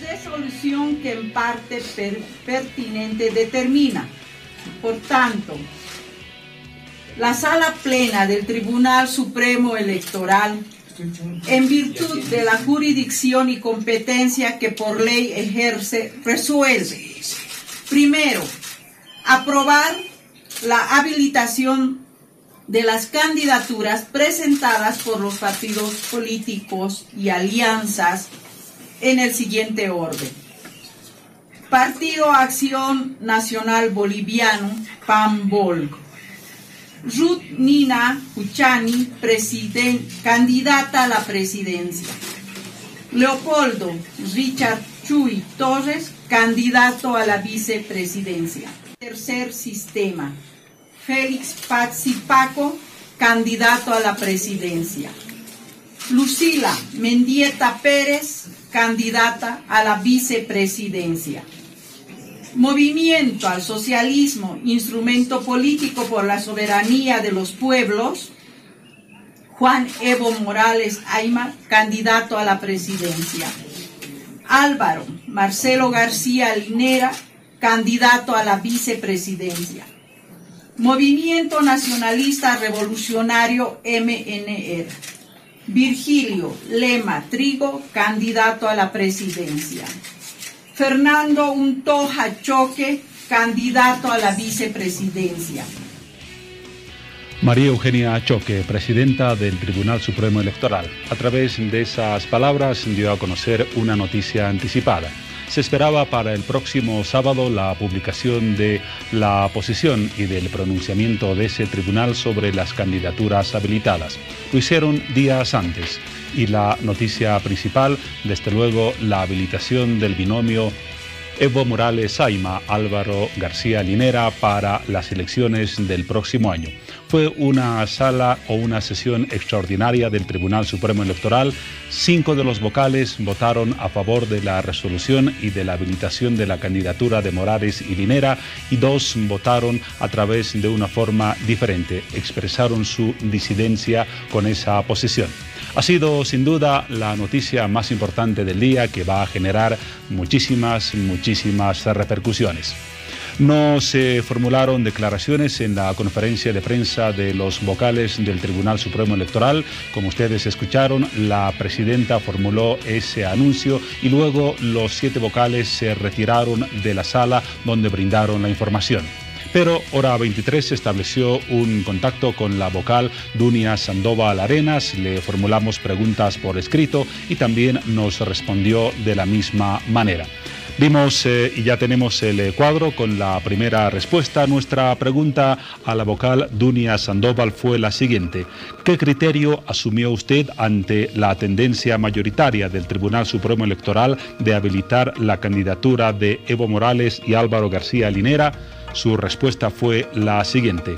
resolución que en parte pertinente determina. Por tanto, la Sala Plena del Tribunal Supremo Electoral, en virtud de la jurisdicción y competencia que por ley ejerce, resuelve: primero, aprobar la habilitación de las candidaturas presentadas por los partidos políticos y alianzas en el siguiente orden: Partido Acción Nacional Boliviano, PAN-BOL, Ruth Nina Cuchani, candidata a la presidencia; Leopoldo Richard Chuy Torres, candidato a la vicepresidencia. Tercer sistema: Félix Pazzi Paco, candidato a la presidencia; Lucila Mendieta Pérez, candidata a la vicepresidencia. Movimiento al Socialismo, Instrumento Político por la Soberanía de los Pueblos, Juan Evo Morales Aymar, candidato a la presidencia. Álvaro Marcelo García Linera, candidato a la vicepresidencia. Movimiento Nacionalista Revolucionario, MNR, Virgilio Lema Trigo, candidato a la presidencia. Fernando Untoja Choque, candidato a la vicepresidencia. María Eugenia Choque, presidenta del Tribunal Supremo Electoral, a través de esas palabras dio a conocer una noticia anticipada. Se esperaba para el próximo sábado la publicación de la posición y del pronunciamiento de ese tribunal sobre las candidaturas habilitadas. Lo hicieron días antes y la noticia principal, desde luego, la habilitación del binomio Evo Morales Ayma, Álvaro García Linera para las elecciones del próximo año. Fue una sala o una sesión extraordinaria del Tribunal Supremo Electoral. 5 de los vocales votaron a favor de la resolución y de la habilitación de la candidatura de Morales y Linera, y 2 votaron a través de una forma diferente, expresaron su disidencia con esa posición. Ha sido sin duda la noticia más importante del día, que va a generar muchísimas repercusiones. No se formularon declaraciones en la conferencia de prensa de los vocales del Tribunal Supremo Electoral. Como ustedes escucharon, la presidenta formuló ese anuncio y luego los 7 vocales se retiraron de la sala donde brindaron la información. Pero hora 23 se estableció un contacto con la vocal Dunia Sandoval Arenas, le formulamos preguntas por escrito y también nos respondió de la misma manera. Vimos y ya tenemos el cuadro con la primera respuesta. Nuestra pregunta a la vocal Dunia Sandoval fue la siguiente: ¿qué criterio asumió usted ante la tendencia mayoritaria del Tribunal Supremo Electoral de habilitar la candidatura de Evo Morales y Álvaro García Linera? Su respuesta fue la siguiente: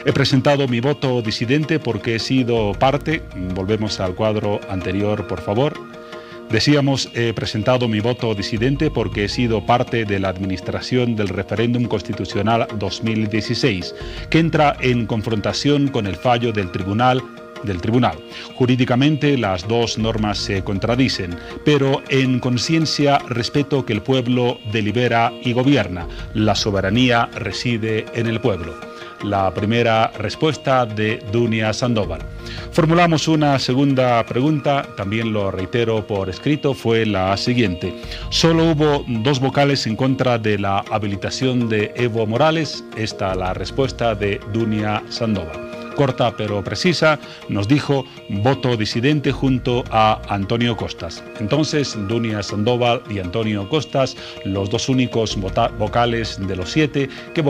he presentado mi voto disidente porque he sido parte. Volvemos al cuadro anterior, por favor. Decíamos, he presentado mi voto disidente porque he sido parte de la administración del referéndum constitucional 2016, que entra en confrontación con el fallo del tribunal. Jurídicamente las dos normas se contradicen, pero en conciencia respeto que el pueblo delibera y gobierna. La soberanía reside en el pueblo. La primera respuesta de Dunia Sandoval. Formulamos una segunda pregunta, también lo reitero por escrito, fue la siguiente: solo hubo 2 vocales en contra de la habilitación de Evo Morales. Esta la respuesta de Dunia Sandoval. Corta pero precisa, nos dijo voto disidente junto a Antonio Costas. Entonces, Dunia Sandoval y Antonio Costas, los 2 únicos vocales de los 7 que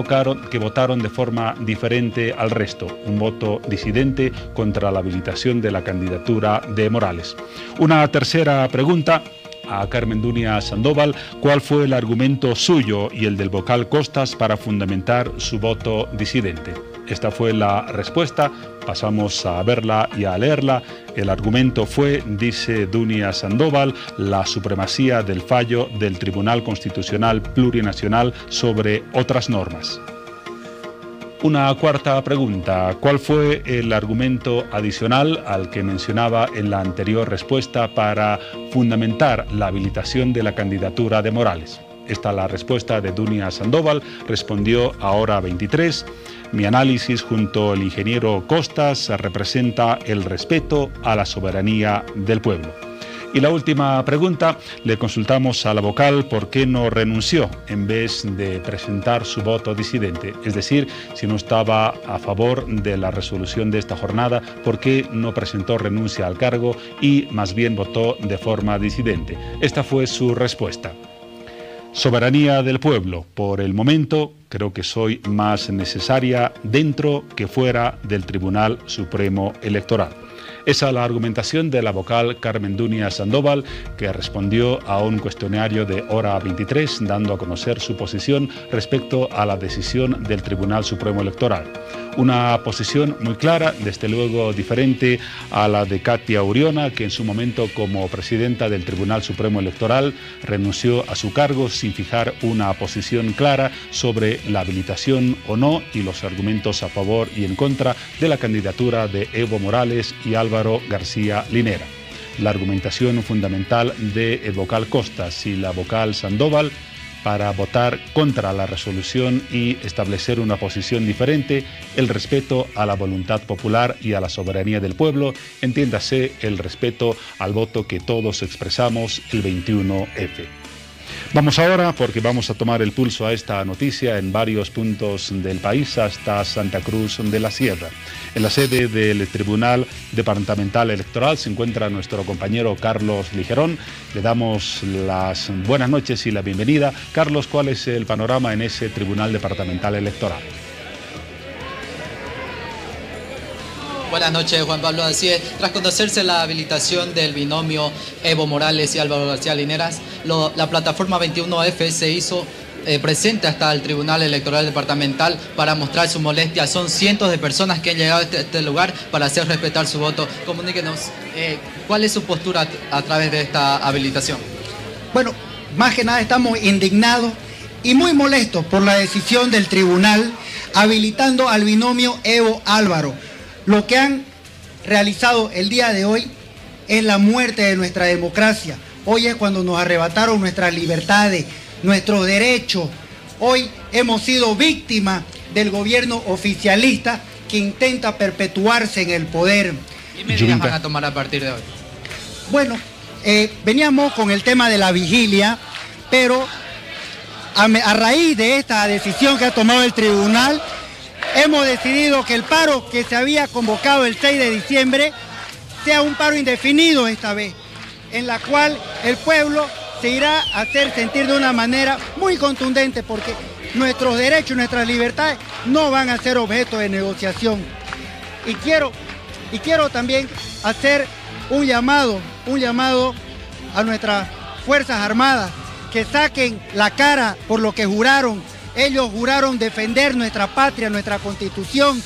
votaron de forma diferente al resto. Un voto disidente contra la habilitación de la candidatura de Morales. Una tercera pregunta a Carmen Dunia Sandoval: ¿cuál fue el argumento suyo y el del vocal Costas para fundamentar su voto disidente? Esta fue la respuesta, pasamos a verla y a leerla. El argumento fue, dice Dunia Sandoval, la supremacía del fallo del Tribunal Constitucional Plurinacional sobre otras normas. Una cuarta pregunta: ¿cuál fue el argumento adicional al que mencionaba en la anterior respuesta para fundamentar la habilitación de la candidatura de Morales? Esta es la respuesta de Dunia Sandoval. Respondió a Hora 23. Mi análisis junto al ingeniero Costas representa el respeto a la soberanía del pueblo. Y la última pregunta, le consultamos a la vocal por qué no renunció en vez de presentar su voto disidente. Es decir, si no estaba a favor de la resolución de esta jornada, ¿por qué no presentó renuncia al cargo y más bien votó de forma disidente? Esta fue su respuesta. Soberanía del pueblo. Por el momento, creo que soy más necesaria dentro que fuera del Tribunal Supremo Electoral. Esa es la argumentación de la vocal Carmen Dunia Sandoval, que respondió a un cuestionario de Hora 23, dando a conocer su posición respecto a la decisión del Tribunal Supremo Electoral. Una posición muy clara, desde luego diferente a la de Katia Uriona, que en su momento como presidenta del Tribunal Supremo Electoral renunció a su cargo sin fijar una posición clara sobre la habilitación o no y los argumentos a favor y en contra de la candidatura de Evo Morales y Álvaro García Linera. La argumentación fundamental de el vocal Costas y la vocal Sandoval para votar contra la resolución y establecer una posición diferente, el respeto a la voluntad popular y a la soberanía del pueblo, entiéndase el respeto al voto que todos expresamos el 21F. Vamos ahora, porque vamos a tomar el pulso a esta noticia en varios puntos del país, hasta Santa Cruz de la Sierra. En la sede del Tribunal Departamental Electoral se encuentra nuestro compañero Carlos Ligerón. Le damos las buenas noches y la bienvenida. Carlos, ¿cuál es el panorama en ese Tribunal Departamental Electoral? Buenas noches, Juan Pablo. Así es, tras conocerse la habilitación del binomio Evo Morales y Álvaro García Lineras, la plataforma 21F se hizo presente hasta el Tribunal Electoral Departamental para mostrar su molestia. Son cientos de personas que han llegado a este lugar para hacer respetar su voto. Comuníquenos, ¿cuál es su postura a través de esta habilitación? Bueno, más que nada estamos indignados y muy molestos por la decisión del tribunal habilitando al binomio Evo Álvaro. Lo que han realizado el día de hoy es la muerte de nuestra democracia. Hoy es cuando nos arrebataron nuestras libertades, nuestros derechos. Hoy hemos sido víctimas del gobierno oficialista que intenta perpetuarse en el poder. ¿Qué medidas van a tomar a partir de hoy? Bueno, veníamos con el tema de la vigilia, pero a raíz de esta decisión que ha tomado el tribunal, hemos decidido que el paro que se había convocado el 6 de diciembre sea un paro indefinido esta vez, en la cual el pueblo se irá a hacer sentir de una manera muy contundente, porque nuestros derechos, nuestras libertades no van a ser objeto de negociación. Y quiero también hacer un llamado a nuestras Fuerzas Armadas, que saquen la cara por lo que juraron. Ellos juraron defender nuestra patria, nuestra constitución,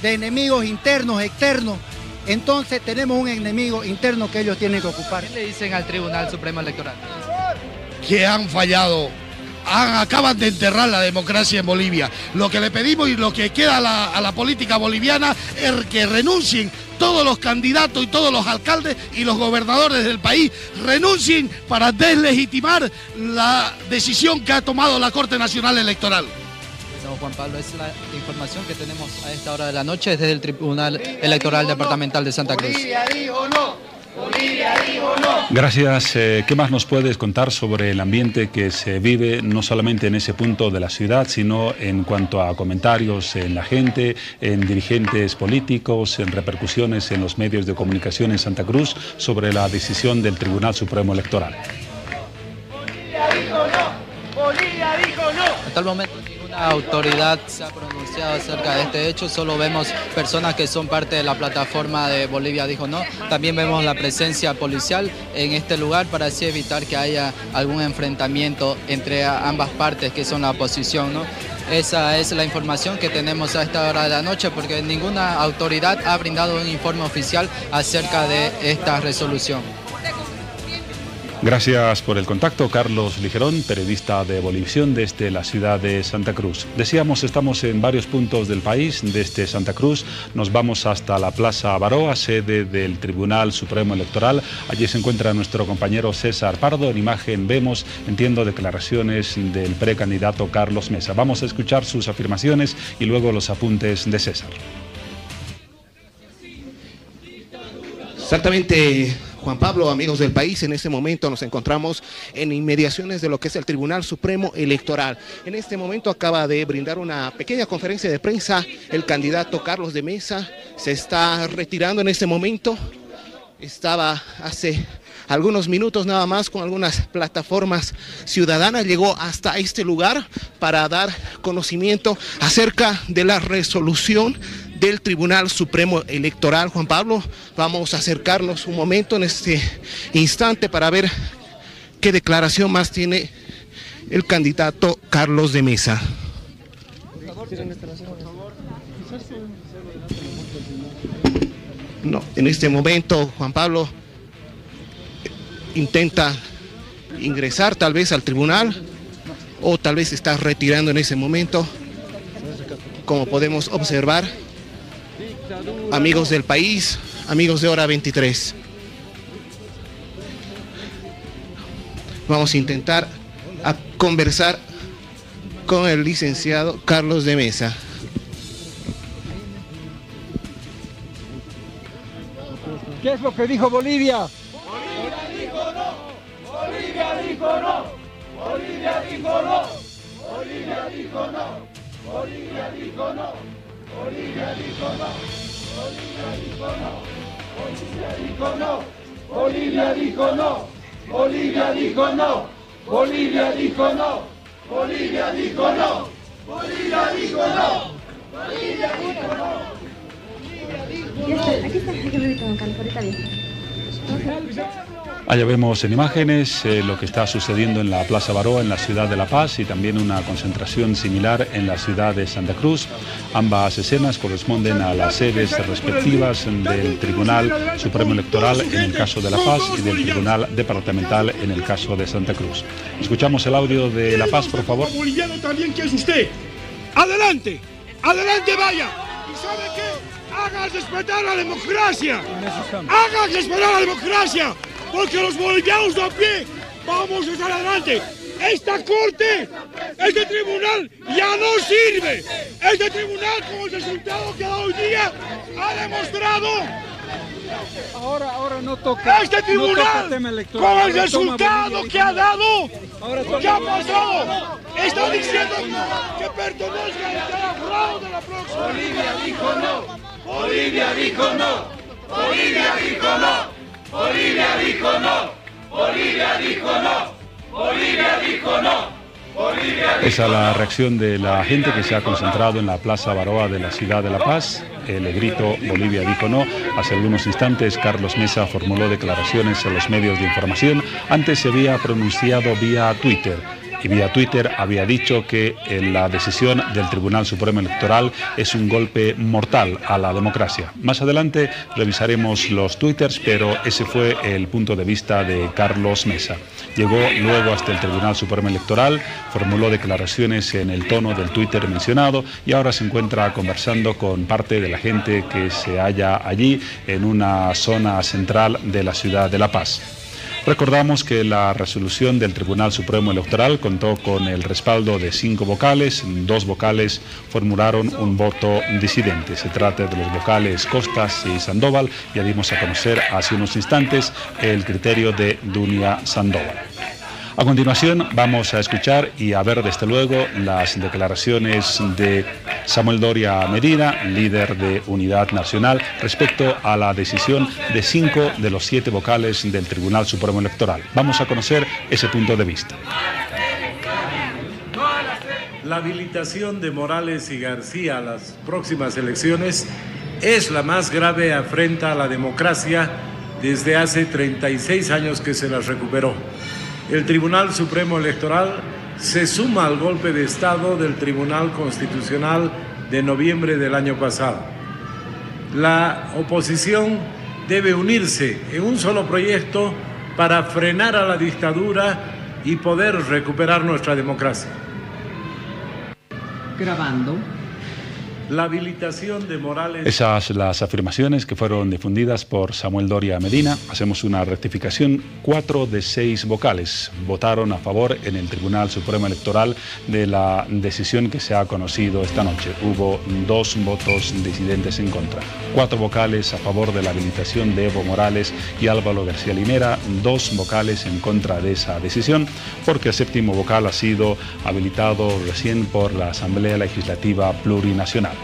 de enemigos internos, externos. Entonces tenemos un enemigo interno que ellos tienen que ocupar. ¿Qué le dicen al Tribunal Supremo Electoral? Que han fallado, acaban de enterrar la democracia en Bolivia. Lo que le pedimos y lo que queda a la política boliviana es que renuncien todos los candidatos y todos los alcaldes y los gobernadores del país, renuncien para deslegitimar la decisión que ha tomado la Corte Nacional Electoral. Juan Pablo, es la información que tenemos a esta hora de la noche desde el Tribunal Electoral Departamental de Santa Cruz. Bolivia dijo no. Bolivia dijo no. Gracias. ¿Qué más nos puedes contar sobre el ambiente que se vive no solamente en ese punto de la ciudad, sino en cuanto a comentarios en la gente, en dirigentes políticos, en repercusiones en los medios de comunicación en Santa Cruz sobre la decisión del Tribunal Supremo Electoral? Bolivia dijo no. Bolivia dijo no. Hasta el momento ninguna autoridad se ha pronunciado acerca de este hecho, solo vemos personas que son parte de la plataforma de Bolivia dijo no. También vemos la presencia policial en este lugar para así evitar que haya algún enfrentamiento entre ambas partes que son la oposición, ¿no? Esa es la información que tenemos a esta hora de la noche, porque ninguna autoridad ha brindado un informe oficial acerca de esta resolución. Gracias por el contacto, Carlos Ligerón, periodista de Bolivisión desde la ciudad de Santa Cruz. Decíamos, estamos en varios puntos del país. Desde Santa Cruz nos vamos hasta la Plaza Baroa, sede del Tribunal Supremo Electoral. Allí se encuentra nuestro compañero César Pardo. En imagen vemos, entiendo, declaraciones del precandidato Carlos Mesa. Vamos a escuchar sus afirmaciones y luego los apuntes de César. Exactamente, Juan Pablo, amigos del país, en este momento nos encontramos en inmediaciones de lo que es el Tribunal Supremo Electoral. En este momento acaba de brindar una pequeña conferencia de prensa el candidato Carlos de Mesa. Se está retirando en este momento. Estaba hace algunos minutos nada más con algunas plataformas ciudadanas. Llegó hasta este lugar para dar conocimiento acerca de la resolución del Tribunal Supremo Electoral. Juan Pablo, vamos a acercarnos un momento en este instante para ver qué declaración más tiene el candidato Carlos de Mesa. No, en este momento Juan Pablo intenta ingresar tal vez al tribunal o tal vez está retirando en ese momento, como podemos observar. Amigos del país, amigos de Hora 23. Vamos a intentar conversar con el licenciado Carlos de Mesa. ¿Qué es lo que dijo Bolivia? Bolivia dijo no. Bolivia dijo no. Bolivia dijo no. Bolivia dijo no. Bolivia dijo no. Bolivia dijo no. Bolivia dijo no. Bolivia dijo no. Bolivia dijo no. Bolivia dijo no. Bolivia dijo no. Bolivia dijo no. Aquí está, Allá vemos en imágenes lo que está sucediendo en la Plaza Baroa, en la ciudad de La Paz, y también una concentración similar en la ciudad de Santa Cruz. Ambas escenas corresponden a las sedes respectivas del Tribunal Supremo Electoral en el caso de La Paz y del Tribunal Departamental en el caso de Santa Cruz. Escuchamos el audio de La Paz, por favor. Boliviano también, que es usted. Adelante, adelante vaya. ¿Y sabe qué? Haga respetar la democracia. Haga respetar la democracia. Porque los bolivianos de a pie vamos a estar adelante. Esta corte, este tribunal ya no sirve. Este tribunal, con el resultado que ha dado hoy día, ha demostrado. Ahora no toca. Este tribunal, con el resultado que ha dado, ¿qué ha pasado? Está diciendo que pertenezca al fraude de la próxima. Bolivia dijo no. Bolivia dijo no. Bolivia dijo no. Bolivia dijo no. Bolivia dijo no. Bolivia dijo no. Esa es la reacción de la gente que se ha concentrado en la Plaza Baroa de la ciudad de La Paz. El grito Bolivia dijo no. Hace algunos instantes Carlos Mesa formuló declaraciones en los medios de información. Antes se había pronunciado vía Twitter. Y vía Twitter había dicho que la decisión del Tribunal Supremo Electoral es un golpe mortal a la democracia. Más adelante revisaremos los twitters, pero ese fue el punto de vista de Carlos Mesa. Llegó luego hasta el Tribunal Supremo Electoral, formuló declaraciones en el tono del Twitter mencionado y ahora se encuentra conversando con parte de la gente que se halla allí en una zona central de la ciudad de La Paz. Recordamos que la resolución del Tribunal Supremo Electoral contó con el respaldo de 5 vocales. 2 vocales formularon un voto disidente. Se trata de los vocales Costas y Sandoval. Ya dimos a conocer hace unos instantes el criterio de Dunia Sandoval. A continuación vamos a escuchar y a ver desde luego las declaraciones de Samuel Doria Medina, líder de Unidad Nacional, respecto a la decisión de 5 de los 7 vocales del Tribunal Supremo Electoral. Vamos a conocer ese punto de vista. La habilitación de Morales y García a las próximas elecciones es la más grave afrenta a la democracia desde hace 36 años que se las recuperó. El Tribunal Supremo Electoral se suma al golpe de Estado del Tribunal Constitucional de noviembre del año pasado. La oposición debe unirse en un solo proyecto para frenar a la dictadura y poder recuperar nuestra democracia. Grabando. La habilitación de Morales... Esas las afirmaciones que fueron difundidas por Samuel Doria Medina. Hacemos una rectificación. 4 de 6 vocales votaron a favor en el Tribunal Supremo Electoral de la decisión que se ha conocido esta noche. Hubo 2 votos disidentes en contra. 4 vocales a favor de la habilitación de Evo Morales y Álvaro García Linera. 2 vocales en contra de esa decisión, porque el 7º vocal ha sido habilitado recién por la Asamblea Legislativa Plurinacional.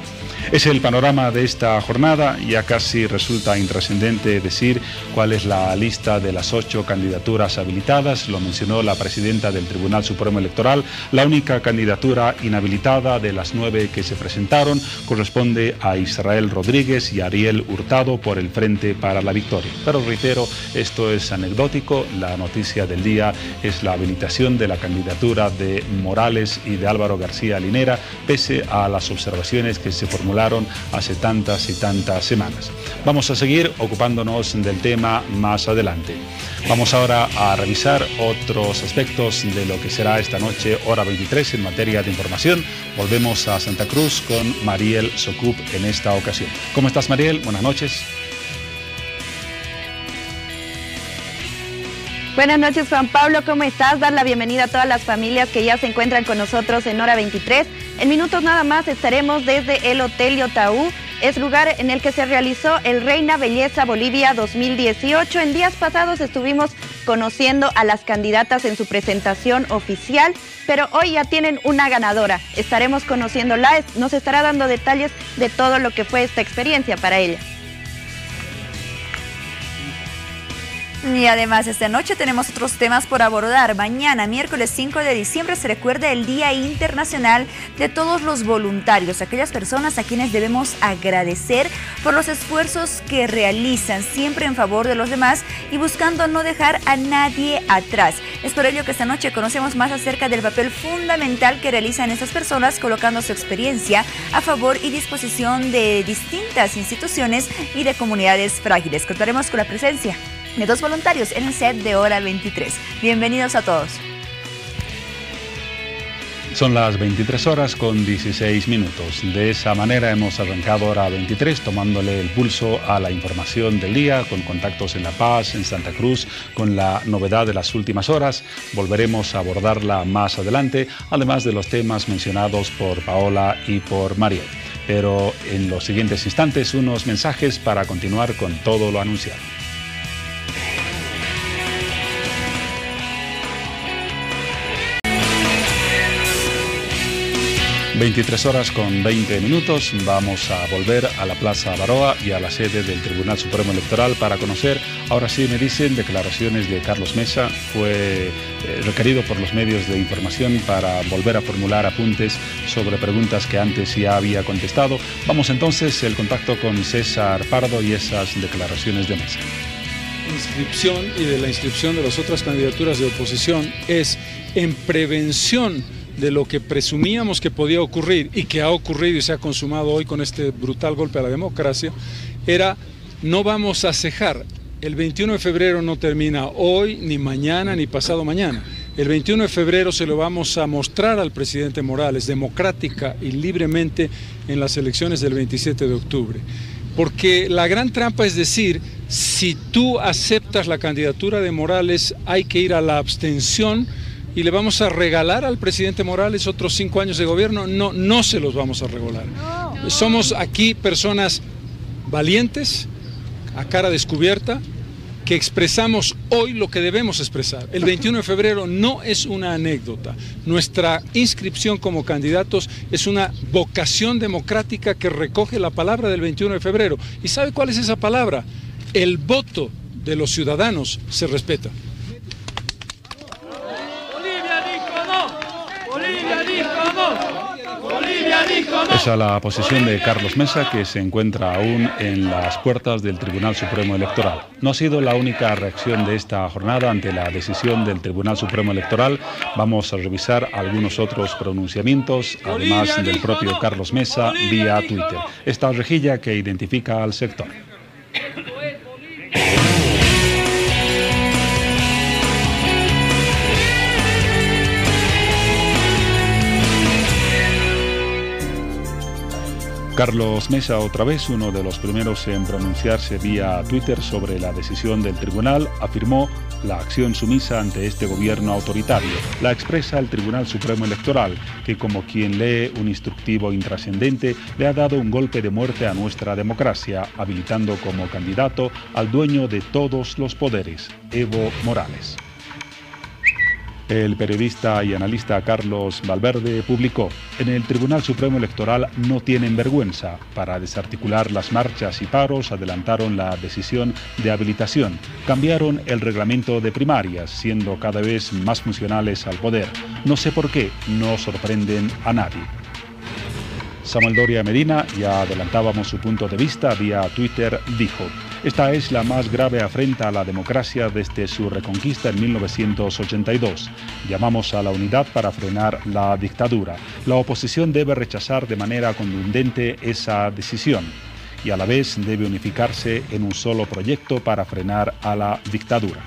Es el panorama de esta jornada. Ya casi resulta intrascendente decir cuál es la lista de las 8 candidaturas habilitadas. Lo mencionó la presidenta del Tribunal Supremo Electoral. La única candidatura inhabilitada de las 9 que se presentaron corresponde a Israel Rodríguez y Ariel Hurtado por el Frente para la Victoria. Pero reitero, esto es anecdótico. La noticia del día es la habilitación de la candidatura de Morales y de Álvaro García Linera, pese a las observaciones que se formularon hace tantas y tantas semanas. Vamos a seguir ocupándonos del tema más adelante. Vamos ahora a revisar otros aspectos de lo que será esta noche, hora 23, en materia de información. Volvemos a Santa Cruz con Mariel Socup en esta ocasión. ¿Cómo estás, Mariel? Buenas noches. Buenas noches, Juan Pablo, ¿cómo estás? Dar la bienvenida a todas las familias que ya se encuentran con nosotros en hora 23. En minutos nada más estaremos desde el Hotel Yotaú. Es lugar en el que se realizó el Reina Belleza Bolivia 2018. En días pasados estuvimos conociendo a las candidatas en su presentación oficial, pero hoy ya tienen una ganadora. Estaremos conociéndola, nos estará dando detalles de todo lo que fue esta experiencia para ella. Y además esta noche tenemos otros temas por abordar. Mañana, miércoles 5 de diciembre, se recuerda el Día Internacional de todos los voluntarios, aquellas personas a quienes debemos agradecer por los esfuerzos que realizan siempre en favor de los demás y buscando no dejar a nadie atrás. Es por ello que esta noche conocemos más acerca del papel fundamental que realizan estas personas, colocando su experiencia a favor y disposición de distintas instituciones y de comunidades frágiles. Contaremos con la presencia de 2 voluntarios en el set de hora 23. Bienvenidos a todos. Son las 23 horas con 16 minutos. De esa manera hemos arrancado hora 23 tomándole el pulso a la información del día, con contactos en La Paz, en Santa Cruz, con la novedad de las últimas horas. Volveremos a abordarla más adelante, además de los temas mencionados por Paola y por Mariel. Pero en los siguientes instantes, unos mensajes para continuar con todo lo anunciado. 23 horas con 20 minutos, vamos a volver a la Plaza Baroa y a la sede del Tribunal Supremo Electoral para conocer, ahora sí me dicen, declaraciones de Carlos Mesa. Fue requerido por los medios de información para volver a formular apuntes sobre preguntas que antes ya había contestado. Vamos entonces el contacto con César Pardo y esas declaraciones de Mesa. Inscripción y de la inscripción de las otras candidaturas de oposición es en prevención de lo que presumíamos que podía ocurrir y que ha ocurrido y se ha consumado hoy con este brutal golpe a la democracia, era no vamos a cejar. El 21 de febrero no termina hoy, ni mañana, ni pasado mañana. El 21 de febrero se lo vamos a mostrar al presidente Morales, democrática y libremente, en las elecciones del 27 de octubre. Porque la gran trampa es decir, si tú aceptas la candidatura de Morales, hay que ir a la abstención y le vamos a regalar al presidente Morales otros 5 años de gobierno. No, no se los vamos a regalar. Somos aquí personas valientes, a cara descubierta, que expresamos hoy lo que debemos expresar. El 21 de febrero no es una anécdota. Nuestra inscripción como candidatos es una vocación democrática que recoge la palabra del 21 de febrero. ¿Y sabe cuál es esa palabra? El voto de los ciudadanos se respeta. Esa es la posición de Carlos Mesa, que se encuentra aún en las puertas del Tribunal Supremo Electoral. No ha sido la única reacción de esta jornada ante la decisión del Tribunal Supremo Electoral. Vamos a revisar algunos otros pronunciamientos, además del propio Carlos Mesa, vía Twitter. Esta rejilla que identifica al sector. Carlos Mesa, otra vez uno de los primeros en pronunciarse vía Twitter sobre la decisión del tribunal, afirmó: la acción sumisa ante este gobierno autoritario la expresa el Tribunal Supremo Electoral, que como quien lee un instructivo intrascendente le ha dado un golpe de muerte a nuestra democracia, habilitando como candidato al dueño de todos los poderes, Evo Morales. El periodista y analista Carlos Valverde publicó: en el Tribunal Supremo Electoral no tienen vergüenza. Para desarticular las marchas y paros adelantaron la decisión de habilitación, cambiaron el reglamento de primarias, siendo cada vez más funcionales al poder. No sé por qué, no sorprenden a nadie. Samuel Doria Medina, ya adelantábamos su punto de vista vía Twitter, dijo: esta es la más grave afrenta a la democracia desde su reconquista en 1982. Llamamos a la unidad para frenar la dictadura. La oposición debe rechazar de manera contundente esa decisión y a la vez debe unificarse en un solo proyecto para frenar a la dictadura.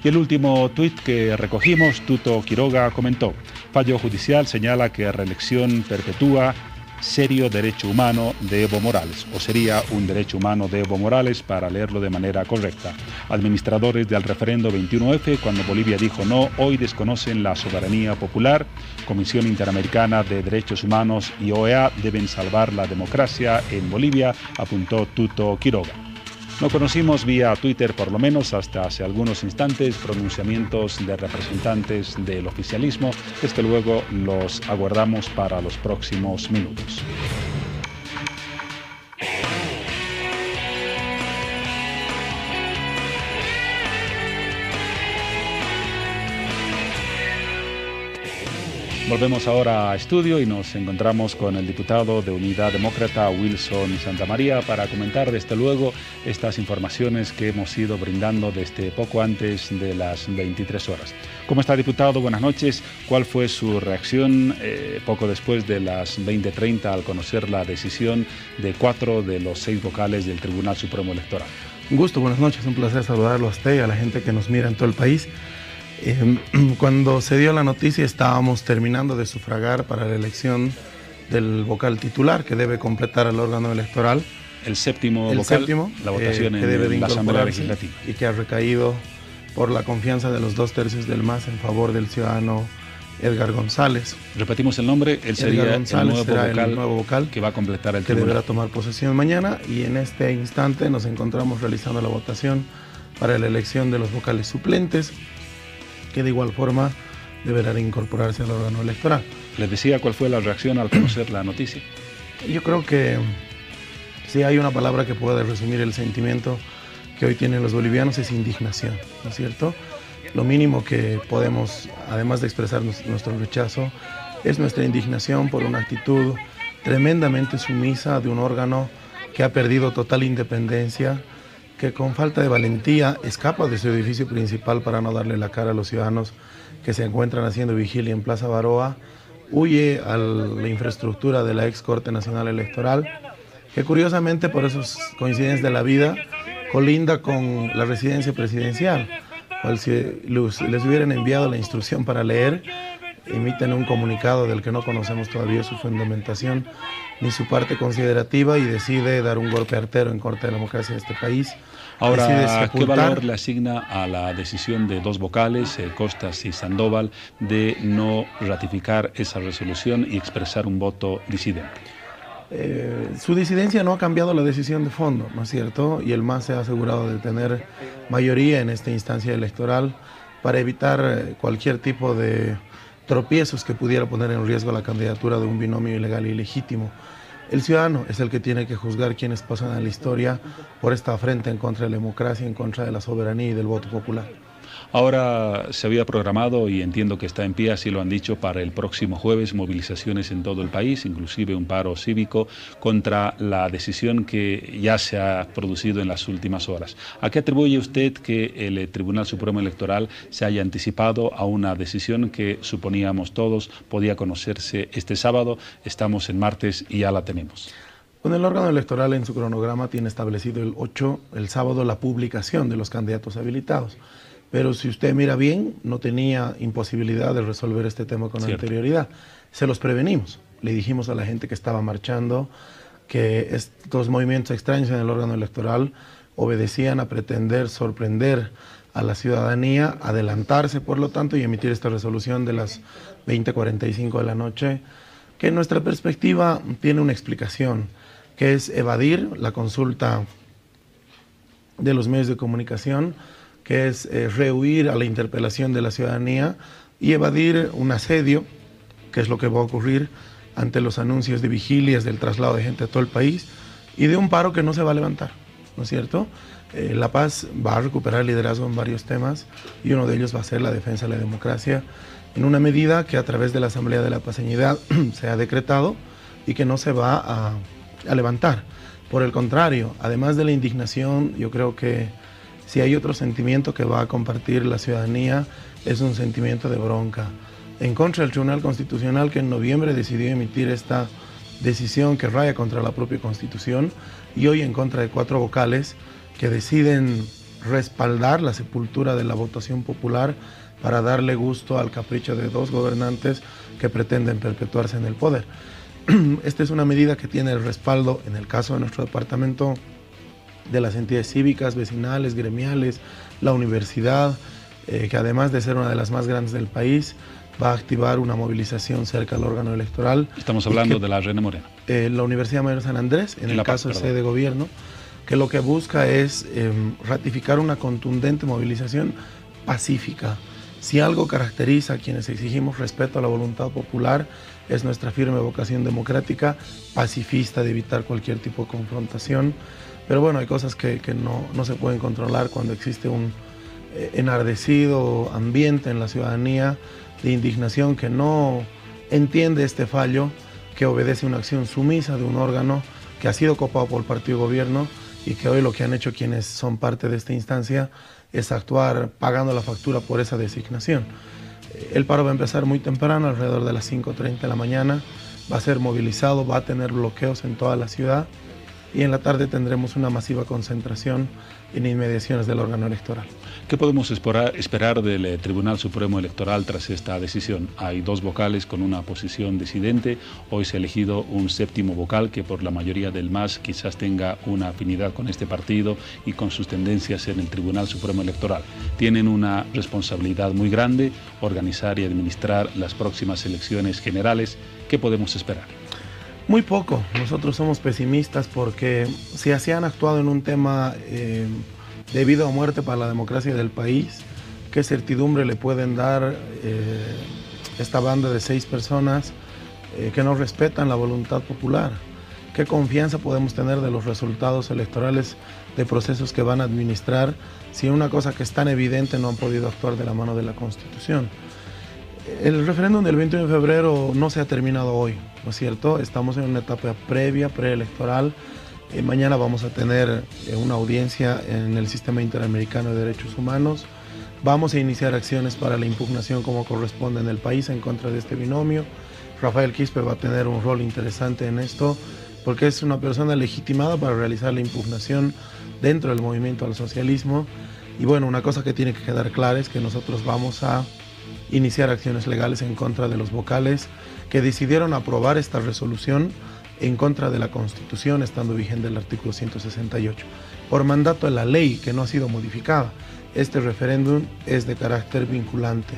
Y el último tuit que recogimos, Tuto Quiroga comentó: fallo judicial señala que reelección perpetúa serio derecho humano de Evo Morales, o sería un derecho humano de Evo Morales para leerlo de manera correcta. Administradores del referendo 21F, cuando Bolivia dijo no, hoy desconocen la soberanía popular. Comisión Interamericana de Derechos Humanos y OEA deben salvar la democracia en Bolivia, apuntó Tuto Quiroga. No conocimos vía Twitter, por lo menos hasta hace algunos instantes, pronunciamientos de representantes del oficialismo. Desde luego los aguardamos para los próximos minutos. Volvemos ahora a estudio y nos encontramos con el diputado de Unidad Demócrata, Wilson Santamaría, para comentar desde luego estas informaciones que hemos ido brindando desde poco antes de las 23 horas. ¿Cómo está, diputado? Buenas noches. ¿Cuál fue su reacción poco después de las 20:30 al conocer la decisión de 4 de los 6 vocales del Tribunal Supremo Electoral? Un gusto, buenas noches. Un placer saludarlo a usted y a la gente que nos mira en todo el país. Cuando se dio la noticia estábamos terminando de sufragar para la elección del vocal titular que debe completar al órgano electoral. El séptimo vocal, la votación que debe de en la Asamblea Legislativa. Y que ha recaído por la confianza de los 2/3 del MAS en favor del ciudadano Edgar González. Repetimos el nombre, él sería el nuevo vocal que va a completar el que tribunal. deberá tomar posesión mañana, y en este instante nos encontramos realizando la votación para la elección de los vocales suplentes, que de igual forma deberán incorporarse al órgano electoral. ¿Les decía cuál fue la reacción al conocer la noticia? Yo creo que si hay una palabra que puede resumir el sentimiento que hoy tienen los bolivianos es indignación, ¿no es cierto? Lo mínimo que podemos, además de expresar nuestro rechazo, es nuestra indignación por una actitud tremendamente sumisa de un órgano que ha perdido total independencia, que con falta de valentía escapa de su edificio principal para no darle la cara a los ciudadanos que se encuentran haciendo vigilia en Plaza Baroa, huye a la infraestructura de la ex Corte Nacional Electoral, que curiosamente, por esas coincidencias de la vida, colinda con la residencia presidencial, cual si les hubieran enviado la instrucción para leer, emiten un comunicado del que no conocemos todavía su fundamentación ni su parte considerativa, y decide dar un golpe artero en contra de la democracia de este país. Ahora, ¿qué valor le asigna a la decisión de 2 vocales, Costas y Sandoval, de no ratificar esa resolución y expresar un voto disidente? Su disidencia no ha cambiado la decisión de fondo, ¿no es cierto? Y el MAS se ha asegurado de tener mayoría en esta instancia electoral para evitar cualquier tipo de tropiezos que pudiera poner en riesgo la candidatura de un binomio ilegal y ilegítimo. El ciudadano es el que tiene que juzgar quiénes pasan a la historia por esta afrenta en contra de la democracia, en contra de la soberanía y del voto popular. Ahora se había programado, y entiendo que está en pie, así lo han dicho, para el próximo jueves, movilizaciones en todo el país, inclusive un paro cívico contra la decisión que ya se ha producido en las últimas horas. ¿A qué atribuye usted que el Tribunal Supremo Electoral se haya anticipado a una decisión que suponíamos todos podía conocerse este sábado? Estamos en martes y ya la tenemos. Bueno, el órgano electoral en su cronograma tiene establecido el sábado, la publicación de los candidatos habilitados. Pero si usted mira bien, no tenía imposibilidad de resolver este tema con anterioridad. Se los prevenimos. Le dijimos a la gente que estaba marchando que estos movimientos extraños en el órgano electoral obedecían a pretender sorprender a la ciudadanía, adelantarse por lo tanto y emitir esta resolución de las 20:45 de la noche, que en nuestra perspectiva tiene una explicación, que es evadir la consulta de los medios de comunicación, que es rehuir a la interpelación de la ciudadanía y evadir un asedio, que es lo que va a ocurrir ante los anuncios de vigilias del traslado de gente a todo el país y de un paro que no se va a levantar, ¿no es cierto? La Paz va a recuperar liderazgo en varios temas y uno de ellos va a ser la defensa de la democracia en una medida que a través de la Asamblea de la Paceñidad se ha decretado y que no se va a levantar. Por el contrario, además de la indignación, yo creo que si hay otro sentimiento que va a compartir la ciudadanía es un sentimiento de bronca en contra del Tribunal Constitucional, que en noviembre decidió emitir esta decisión que raya contra la propia Constitución, y hoy en contra de 4 vocales que deciden respaldar la sepultura de la votación popular para darle gusto al capricho de 2 gobernantes que pretenden perpetuarse en el poder. Esta es una medida que tiene el respaldo, en el caso de nuestro departamento, de las entidades cívicas, vecinales, gremiales, la universidad, que además de ser una de las más grandes del país, va a activar una movilización cerca al órgano electoral. Estamos hablando de la Reina Morena. La Universidad Mayor de San Andrés, en el caso de sede de gobierno, que lo que busca es ratificar una contundente movilización pacífica. Si algo caracteriza a quienes exigimos respeto a la voluntad popular, es nuestra firme vocación democrática, pacifista, de evitar cualquier tipo de confrontación. Pero bueno, hay cosas que no se pueden controlar cuando existe un enardecido ambiente en la ciudadanía de indignación que no entiende este fallo, que obedece a una acción sumisa de un órgano que ha sido copado por el partido gobierno y que hoy lo que han hecho quienes son parte de esta instancia es actuar pagando la factura por esa designación. El paro va a empezar muy temprano, alrededor de las 5:30 de la mañana, va a ser movilizado, va a tener bloqueos en toda la ciudad y en la tarde tendremos una masiva concentración en inmediaciones del órgano electoral. ¿Qué podemos esperar del Tribunal Supremo Electoral tras esta decisión? Hay 2 vocales con una posición disidente. Hoy se ha elegido un 7º vocal que por la mayoría del MAS quizás tenga una afinidad con este partido y con sus tendencias en el Tribunal Supremo Electoral. Tienen una responsabilidad muy grande, organizar y administrar las próximas elecciones generales. ¿Qué podemos esperar? Muy poco. Nosotros somos pesimistas porque si así han actuado en un tema de vida o muerte para la democracia del país, ¿qué certidumbre le pueden dar esta banda de 6 personas que no respetan la voluntad popular? ¿Qué confianza podemos tener de los resultados electorales de procesos que van a administrar si una cosa que es tan evidente no han podido actuar de la mano de la Constitución? El referéndum del 21 de febrero no se ha terminado hoy, ¿no es cierto? Estamos en una etapa preelectoral. Mañana vamos a tener una audiencia en el Sistema Interamericano de Derechos Humanos. Vamos a iniciar acciones para la impugnación como corresponde en el país en contra de este binomio. Rafael Quispe va a tener un rol interesante en esto porque es una persona legitimada para realizar la impugnación dentro del movimiento al socialismo. Y bueno, una cosa que tiene que quedar clara es que nosotros vamos a iniciar acciones legales en contra de los vocales que decidieron aprobar esta resolución en contra de la Constitución, estando vigente el artículo 168. Por mandato de la ley que no ha sido modificada, este referéndum es de carácter vinculante,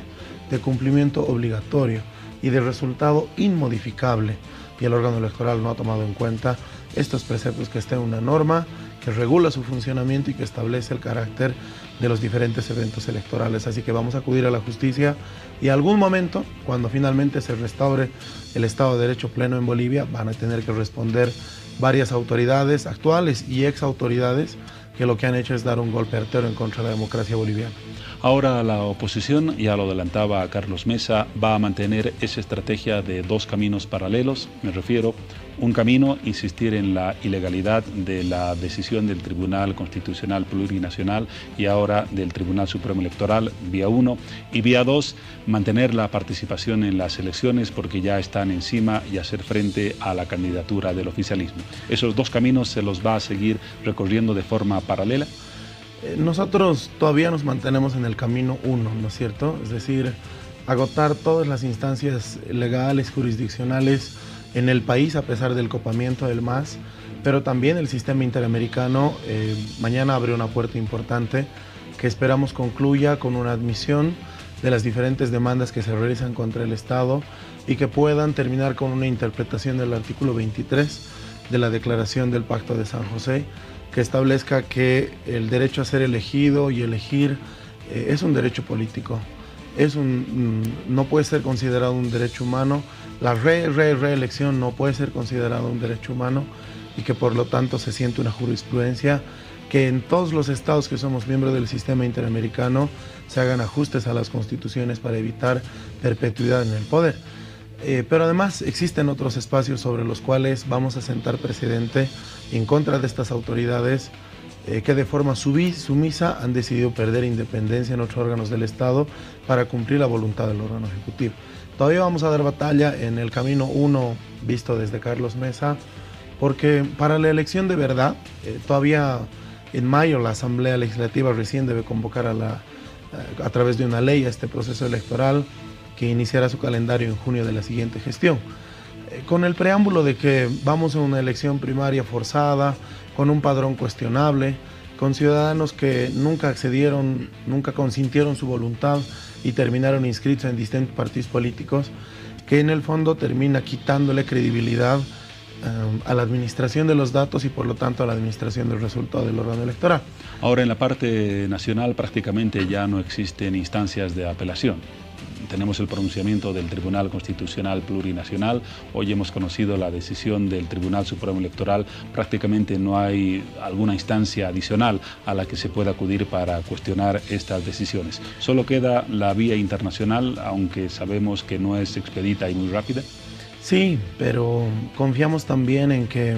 de cumplimiento obligatorio y de resultado inmodificable, y el órgano electoral no ha tomado en cuenta estos preceptos que está en una norma que regula su funcionamiento y que establece el carácter de los diferentes eventos electorales. Así que vamos a acudir a la justicia y en algún momento, cuando finalmente se restaure el Estado de Derecho pleno en Bolivia, van a tener que responder varias autoridades actuales y ex autoridades que lo que han hecho es dar un golpe artero en contra de la democracia boliviana. Ahora la oposición, ya lo adelantaba Carlos Mesa, va a mantener esa estrategia de 2 caminos paralelos. Me refiero, un camino, insistir en la ilegalidad de la decisión del Tribunal Constitucional Plurinacional y ahora del Tribunal Supremo Electoral, vía 1, y vía 2, mantener la participación en las elecciones porque ya están encima y hacer frente a la candidatura del oficialismo. ¿Esos 2 caminos se los va a seguir recorriendo de forma paralela? Nosotros todavía nos mantenemos en el camino 1, ¿no es cierto? Es decir, agotar todas las instancias legales, jurisdiccionales en el país a pesar del copamiento del MAS pero también el sistema interamericano mañana abre una puerta importante que esperamos concluya con una admisión de las diferentes demandas que se realizan contra el Estado y que puedan terminar con una interpretación del artículo 23 de la Declaración del Pacto de San José, que establezca que el derecho a ser elegido y elegir es un derecho político, no puede ser considerado un derecho humano, la reelección no puede ser considerado un derecho humano, y que por lo tanto se siente una jurisprudencia que en todos los estados que somos miembros del sistema interamericano se hagan ajustes a las constituciones para evitar perpetuidad en el poder. Pero además existen otros espacios sobre los cuales vamos a sentar precedente en contra de estas autoridades que de forma sumisa han decidido perder independencia en otros órganos del Estado para cumplir la voluntad del órgano ejecutivo. Todavía vamos a dar batalla en el camino 1 visto desde Carlos Mesa, porque para la elección de verdad, todavía en mayo la Asamblea Legislativa recién debe convocar a través de una ley a este proceso electoral que iniciará su calendario en junio de la siguiente gestión. Con el preámbulo de que vamos a una elección primaria forzada, con un padrón cuestionable, con ciudadanos que nunca accedieron, nunca consintieron su voluntad y terminaron inscritos en distintos partidos políticos, que en el fondo termina quitándole credibilidad a la administración de los datos y por lo tanto a la administración del resultado del órgano electoral. Ahora en la parte nacional prácticamente ya no existen instancias de apelación. Tenemos el pronunciamiento del Tribunal Constitucional Plurinacional, hoy hemos conocido la decisión del Tribunal Supremo Electoral, prácticamente no hay alguna instancia adicional a la que se pueda acudir para cuestionar estas decisiones. Solo queda la vía internacional, aunque sabemos que no es expedita y muy rápida. Sí, pero confiamos también en que,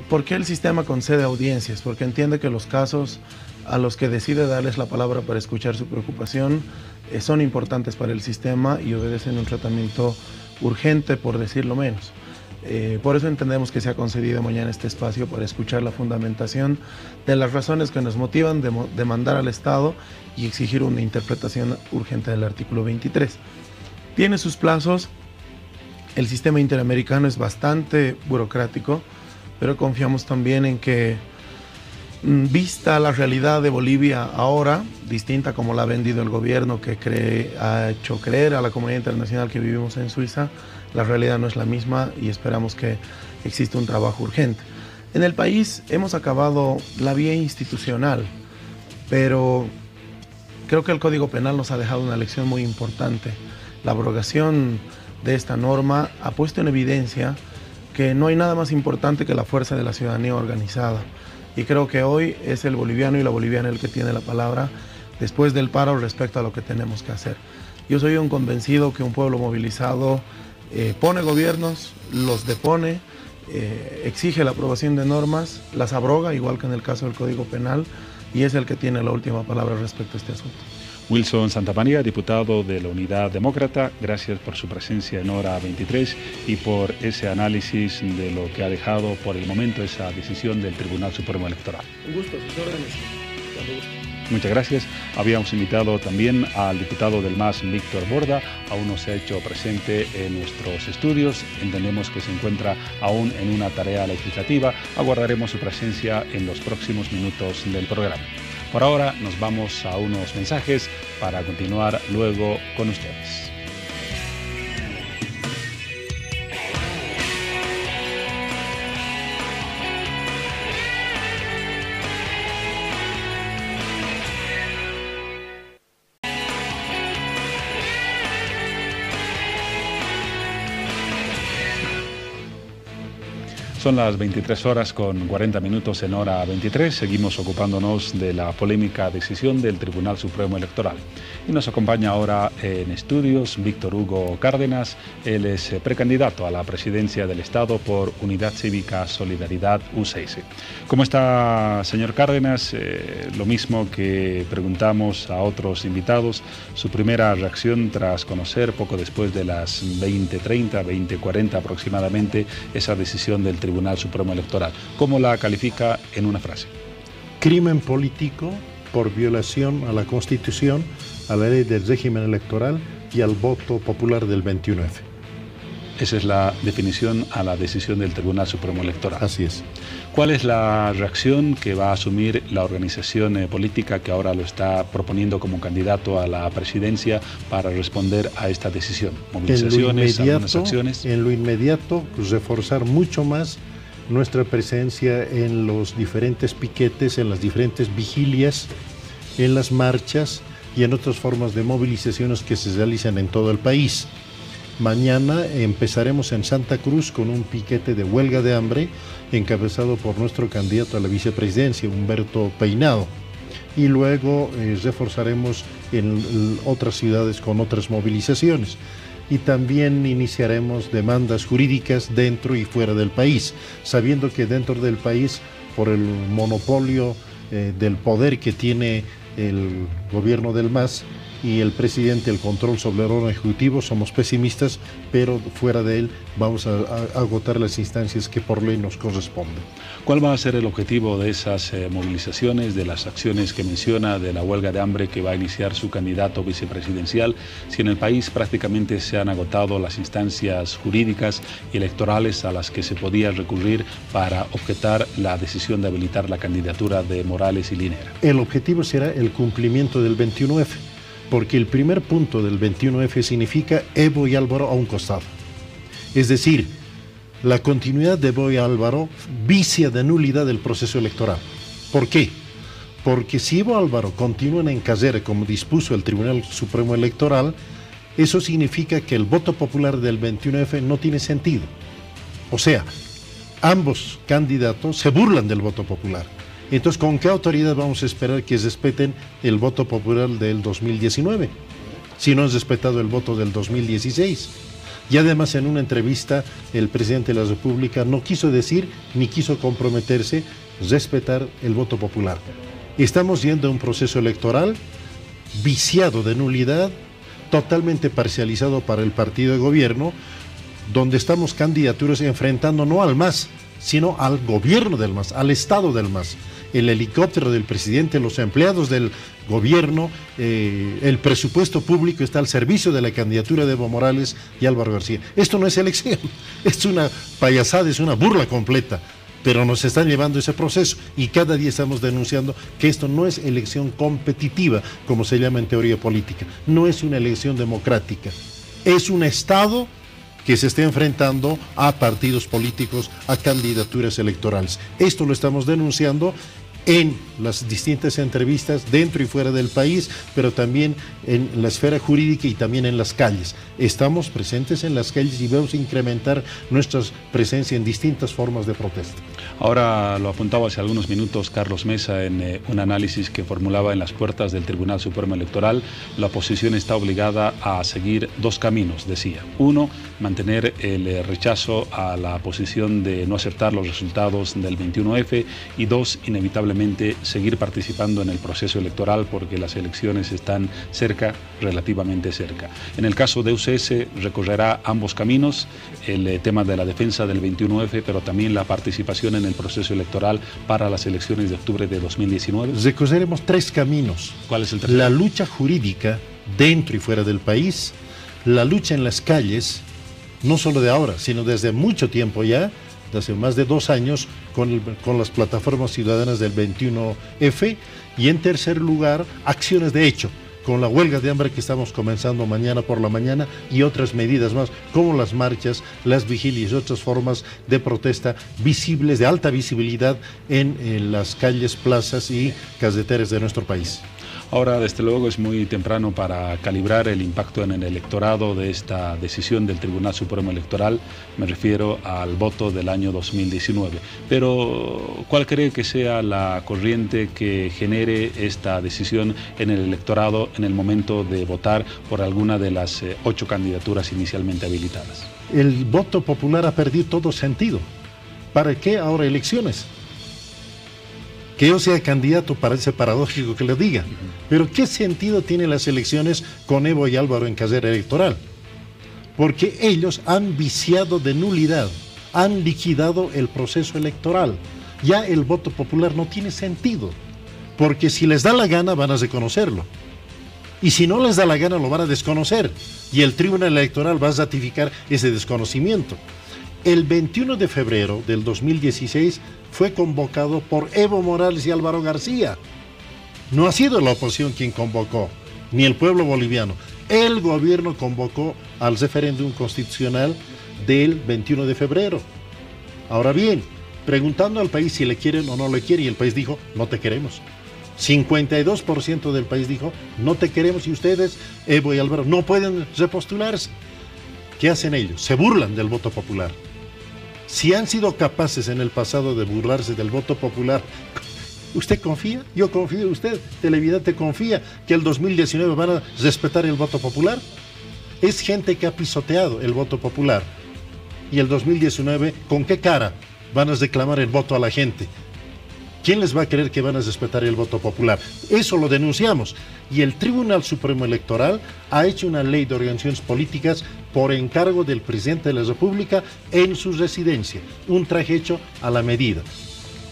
¿por qué el sistema concede audiencias? Porque entiende que los casos a los que decide darles la palabra para escuchar su preocupación son importantes para el sistema y obedecen un tratamiento urgente, por decirlo menos. Por eso entendemos que se ha concedido mañana este espacio para escuchar la fundamentación de las razones que nos motivan de demandar al Estado y exigir una interpretación urgente del artículo 23. Tiene sus plazos, el sistema interamericano es bastante burocrático, pero confiamos también en que, vista la realidad de Bolivia ahora, distinta como la ha vendido el gobierno que ha hecho creer a la comunidad internacional que vivimos en Suiza, la realidad no es la misma y esperamos que exista un trabajo urgente. En el país hemos acabado la vía institucional, pero creo que el Código Penal nos ha dejado una lección muy importante. La abrogación de esta norma ha puesto en evidencia que no hay nada más importante que la fuerza de la ciudadanía organizada. Y creo que hoy es el boliviano y la boliviana el que tiene la palabra después del paro respecto a lo que tenemos que hacer. Yo soy un convencido que un pueblo movilizado pone gobiernos, los depone, exige la aprobación de normas, las abroga, igual que en el caso del Código Penal, y es el que tiene la última palabra respecto a este asunto. Wilson Santamaría, diputado de la Unidad Demócrata, gracias por su presencia en Hora 23 y por ese análisis de lo que ha dejado por el momento esa decisión del Tribunal Supremo Electoral. Un gusto, sus órdenes. Muchas gracias. Habíamos invitado también al diputado del MAS, Víctor Borda, aún no se ha hecho presente en nuestros estudios, entendemos que se encuentra aún en una tarea legislativa, aguardaremos su presencia en los próximos minutos del programa. Por ahora nos vamos a unos mensajes para continuar luego con ustedes. Son las 23 horas con 40 minutos en Hora 23. Seguimos ocupándonos de la polémica decisión del Tribunal Supremo Electoral. Y nos acompaña ahora en estudios Víctor Hugo Cárdenas. Él es precandidato a la presidencia del Estado por Unidad Cívica Solidaridad U6. ¿Cómo está, señor Cárdenas? Lo mismo que preguntamos a otros invitados. Su primera reacción tras conocer poco después de las 20:30, 20:40 aproximadamente, esa decisión del Tribunal Supremo Electoral. ¿Cómo la califica en una frase? Crimen político por violación a la Constitución, a la ley del régimen electoral y al voto popular del 21F. Esa es la definición a la decisión del Tribunal Supremo Electoral. Así es. ¿Cuál es la reacción que va a asumir la organización política que ahora lo está proponiendo como candidato a la presidencia para responder a esta decisión? ¿Movilizaciones, algunas acciones? En lo inmediato, reforzar mucho más nuestra presencia en los diferentes piquetes, en las diferentes vigilias, en las marchas y en otras formas de movilizaciones que se realizan en todo el país. Mañana empezaremos en Santa Cruz con un piquete de huelga de hambre encabezado por nuestro candidato a la vicepresidencia, Humberto Peinado. Y luego reforzaremos en otras ciudades con otras movilizaciones. Y también iniciaremos demandas jurídicas dentro y fuera del país, sabiendo que dentro del país, por el monopolio del poder que tiene el gobierno del MAS, y el presidente, el control sobre el órgano ejecutivo, somos pesimistas, pero fuera de él vamos a agotar las instancias que por ley nos corresponden. ¿Cuál va a ser el objetivo de esas movilizaciones, de las acciones que menciona, de la huelga de hambre que va a iniciar su candidato vicepresidencial, si en el país prácticamente se han agotado las instancias jurídicas y electorales a las que se podía recurrir para objetar la decisión de habilitar la candidatura de Morales y Linera? El objetivo será el cumplimiento del 21F. Porque el primer punto del 21F significa Evo y Álvaro a un costado. Es decir, la continuidad de Evo y Álvaro vicia de nulidad del proceso electoral. ¿Por qué? Porque si Evo y Álvaro continúan en casera como dispuso el Tribunal Supremo Electoral, eso significa que el voto popular del 21F no tiene sentido. O sea, ambos candidatos se burlan del voto popular. Entonces, ¿con qué autoridad vamos a esperar que respeten el voto popular del 2019? Si no han respetado el voto del 2016. Y además, en una entrevista, el presidente de la República no quiso decir ni quiso comprometerse a respetar el voto popular. Estamos yendo a un proceso electoral viciado de nulidad, totalmente parcializado para el partido de gobierno, donde estamos candidaturas enfrentando no al MAS, sino al gobierno del MAS, al Estado del MAS. El helicóptero del presidente, los empleados del gobierno, el presupuesto público está al servicio de la candidatura de Evo Morales y Álvaro García. Esto no es elección, es una payasada, es una burla completa, pero nos están llevando ese proceso y cada día estamos denunciando que esto no es elección competitiva, como se llama en teoría política, no es una elección democrática, es un Estado que se esté enfrentando a partidos políticos, a candidaturas electorales. Esto lo estamos denunciando en las distintas entrevistas dentro y fuera del país, pero también en la esfera jurídica y también en las calles. Estamos presentes en las calles y vamos a incrementar nuestra presencia en distintas formas de protesta. Ahora lo apuntaba hace algunos minutos Carlos Mesa en un análisis que formulaba en las puertas del Tribunal Supremo Electoral. La oposición está obligada a seguir dos caminos, decía. Uno, mantener el rechazo a la posición de no aceptar los resultados del 21F y dos, inevitablemente seguir participando en el proceso electoral porque las elecciones están cerca, relativamente cerca. En el caso de UCS recorrerá ambos caminos, el tema de la defensa del 21F, pero también la participación en el proceso electoral para las elecciones de octubre de 2019. Recorreremos tres caminos. ¿Cuál es el tercero? La lucha jurídica dentro y fuera del país, la lucha en las calles, no solo de ahora, sino desde mucho tiempo ya, hace más de 2 años con las plataformas ciudadanas del 21F y en tercer lugar acciones de hecho con la huelga de hambre que estamos comenzando mañana por la mañana y otras medidas más como las marchas, las vigilias y otras formas de protesta visibles, de alta visibilidad en las calles, plazas y carreteras de nuestro país. Ahora, desde luego, es muy temprano para calibrar el impacto en el electorado de esta decisión del Tribunal Supremo Electoral. Me refiero al voto del año 2019. Pero, ¿cuál cree que sea la corriente que genere esta decisión en el electorado en el momento de votar por alguna de las 8 candidaturas inicialmente habilitadas? El voto popular ha perdido todo sentido. ¿Para qué ahora elecciones? Que yo sea candidato parece paradójico que lo diga, pero ¿qué sentido tienen las elecciones con Evo y Álvaro en carrera electoral? Porque ellos han viciado de nulidad, han liquidado el proceso electoral. Ya el voto popular no tiene sentido, porque si les da la gana van a reconocerlo. Y si no les da la gana, lo van a desconocer. Y el Tribunal Electoral va a ratificar ese desconocimiento. El 21 de febrero del 2016 fue convocado por Evo Morales y Álvaro García. No ha sido la oposición quien convocó, ni el pueblo boliviano. El gobierno convocó al referéndum constitucional del 21 de febrero. Ahora bien, preguntando al país si le quieren o no le quieren, y el país dijo, no te queremos. 52% del país dijo, no te queremos, y ustedes, Evo y Álvaro, no pueden repostularse. ¿Qué hacen ellos? Se burlan del voto popular. Si han sido capaces en el pasado de burlarse del voto popular, ¿usted confía? Yo confío. ¿Usted, televidente, confía que el 2019 van a respetar el voto popular? Es gente que ha pisoteado el voto popular. Y el 2019, ¿con qué cara van a reclamar el voto a la gente? ¿Quién les va a creer que van a respetar el voto popular? Eso lo denunciamos. Y el Tribunal Supremo Electoral ha hecho una ley de organizaciones políticas por encargo del presidente de la República en su residencia. Un traje hecho a la medida.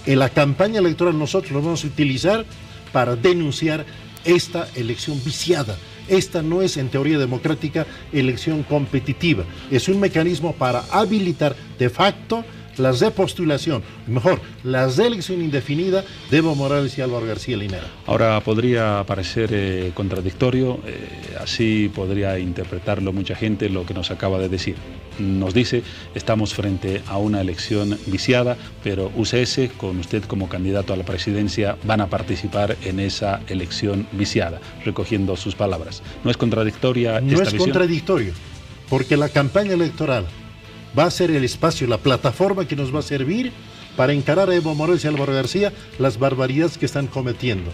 En la campaña electoral nosotros lo vamos a utilizar para denunciar esta elección viciada. Esta no es, en teoría democrática, elección competitiva. Es un mecanismo para habilitar de facto la repostulación, mejor, la reelección indefinida de Evo Morales y Álvaro García Linera. Ahora podría parecer contradictorio, así podría interpretarlo mucha gente lo que nos acaba de decir. Nos dice, estamos frente a una elección viciada, pero UCS, con usted como candidato a la presidencia, van a participar en esa elección viciada, recogiendo sus palabras. ¿No es contradictoria esta visión? No es contradictorio, porque la campaña electoral va a ser el espacio, la plataforma que nos va a servir para encarar a Evo Morales y Álvaro García las barbaridades que están cometiendo,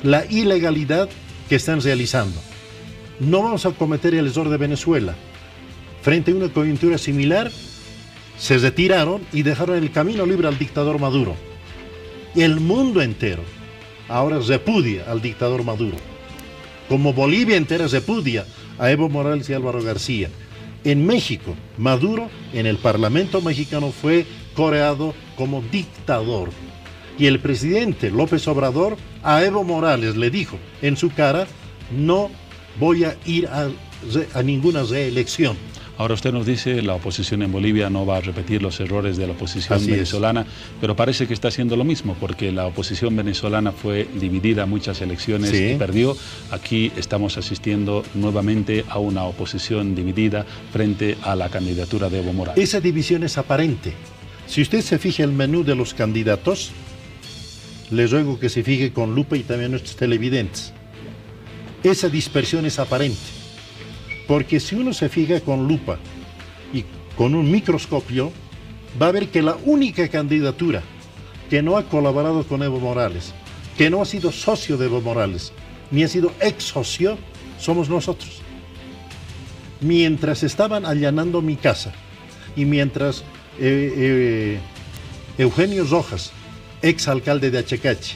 la ilegalidad que están realizando. No vamos a cometer el error de Venezuela. Frente a una coyuntura similar, se retiraron y dejaron el camino libre al dictador Maduro. El mundo entero ahora repudia al dictador Maduro, como Bolivia entera repudia a Evo Morales y Álvaro García. En México, Maduro en el Parlamento mexicano fue coreado como dictador. Y el presidente López Obrador a Evo Morales le dijo en su cara, no voy a ir a ninguna reelección. Ahora usted nos dice, la oposición en Bolivia no va a repetir los errores de la oposición venezolana, pero parece que está haciendo lo mismo, porque la oposición venezolana fue dividida en muchas elecciones y perdió. Aquí estamos asistiendo nuevamente a una oposición dividida frente a la candidatura de Evo Morales. Esa división es aparente. Si usted se fija el menú de los candidatos, les ruego que se fije con lupa y también nuestros televidentes. Esa dispersión es aparente. Porque si uno se fija con lupa y con un microscopio, va a ver que la única candidatura que no ha colaborado con Evo Morales, que no ha sido socio de Evo Morales, ni ha sido ex socio, somos nosotros. Mientras estaban allanando mi casa y mientras Eugenio Rojas, ex alcalde de Achecachi,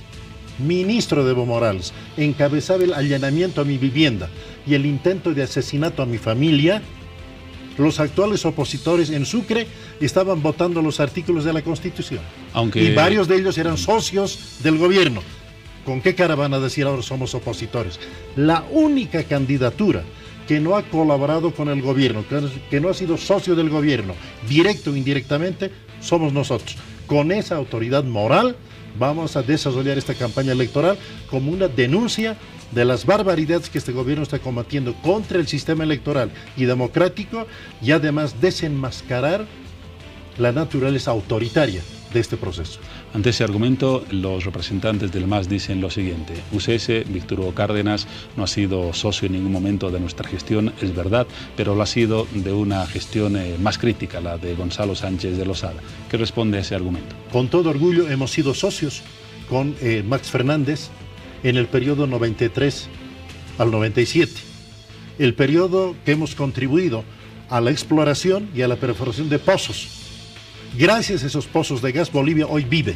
ministro de Evo Morales, encabezaba el allanamiento a mi vivienda y el intento de asesinato a mi familia, los actuales opositores en Sucre estaban votando los artículos de la Constitución. Y varios de ellos eran socios del gobierno. ¿Con qué cara van a decir ahora somos opositores? La única candidatura que no ha colaborado con el gobierno, que no ha sido socio del gobierno, directo o indirectamente, somos nosotros. Con esa autoridad moral vamos a desarrollar esta campaña electoral como una denuncia de las barbaridades que este gobierno está combatiendo contra el sistema electoral y democrático, y además desenmascarar la naturaleza autoritaria de este proceso. Ante ese argumento, los representantes del MAS dicen lo siguiente: UCS, Víctor Hugo Cárdenas, no ha sido socio en ningún momento de nuestra gestión, es verdad, pero lo ha sido de una gestión más crítica, la de Gonzalo Sánchez de Lozada. ¿Qué responde a ese argumento? Con todo orgullo hemos sido socios con Max Fernández en el periodo 93 al 97, el periodo que hemos contribuido a la exploración y a la perforación de pozos. Gracias a esos pozos de gas, Bolivia hoy vive.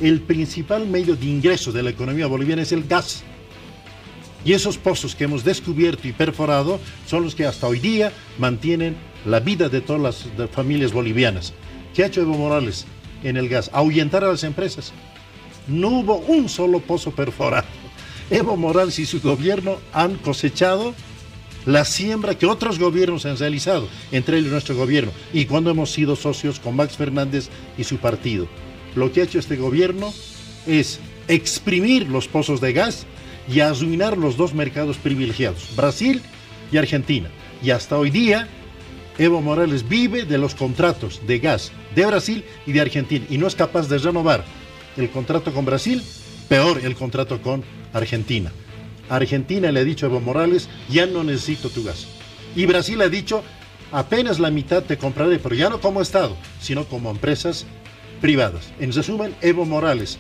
El principal medio de ingreso de la economía boliviana es el gas. Y esos pozos que hemos descubierto y perforado son los que hasta hoy día mantienen la vida de todas las familias bolivianas. ¿Qué ha hecho Evo Morales en el gas? Ahuyentar a las empresas. No hubo un solo pozo perforado. Evo Morales y su gobierno han cosechado la siembra que otros gobiernos han realizado, entre ellos nuestro gobierno, y cuando hemos sido socios con Max Fernández y su partido. Lo que ha hecho este gobierno es exprimir los pozos de gas y arruinar los dos mercados privilegiados, Brasil y Argentina. Y hasta hoy día, Evo Morales vive de los contratos de gas de Brasil y de Argentina, y no es capaz de renovar el contrato con Brasil, peor el contrato con Argentina. Argentina le ha dicho a Evo Morales, ya no necesito tu gas. Y Brasil ha dicho, apenas la mitad te compraré, pero ya no como Estado, sino como empresas privadas. En resumen, Evo Morales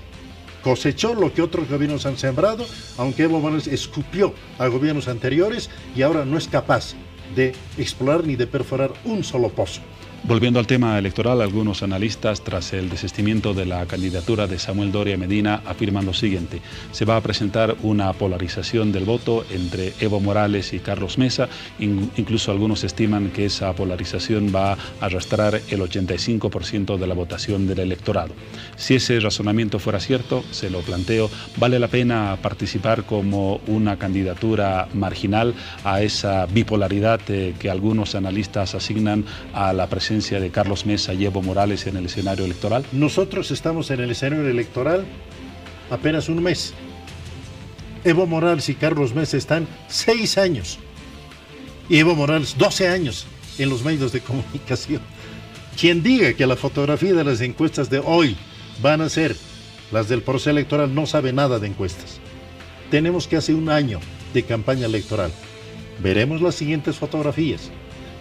cosechó lo que otros gobiernos han sembrado, aunque Evo Morales escupió a gobiernos anteriores y ahora no es capaz de explorar ni de perforar un solo pozo. Volviendo al tema electoral, algunos analistas, tras el desistimiento de la candidatura de Samuel Doria Medina, afirman lo siguiente: se va a presentar una polarización del voto entre Evo Morales y Carlos Mesa. Incluso algunos estiman que esa polarización va a arrastrar el 85% de la votación del electorado. Si ese razonamiento fuera cierto, se lo planteo, ¿vale la pena participar como una candidatura marginal a esa bipolaridad que algunos analistas asignan a la presencia de Carlos Mesa y Evo Morales en el escenario electoral? Nosotros estamos en el escenario electoral apenas un mes. Evo Morales y Carlos Mesa están 6 años y Evo Morales 12 años en los medios de comunicación. Quien diga que la fotografía de las encuestas de hoy van a ser las del proceso electoral no sabe nada de encuestas. Tenemos que hacer un año de campaña electoral. Veremos las siguientes fotografías.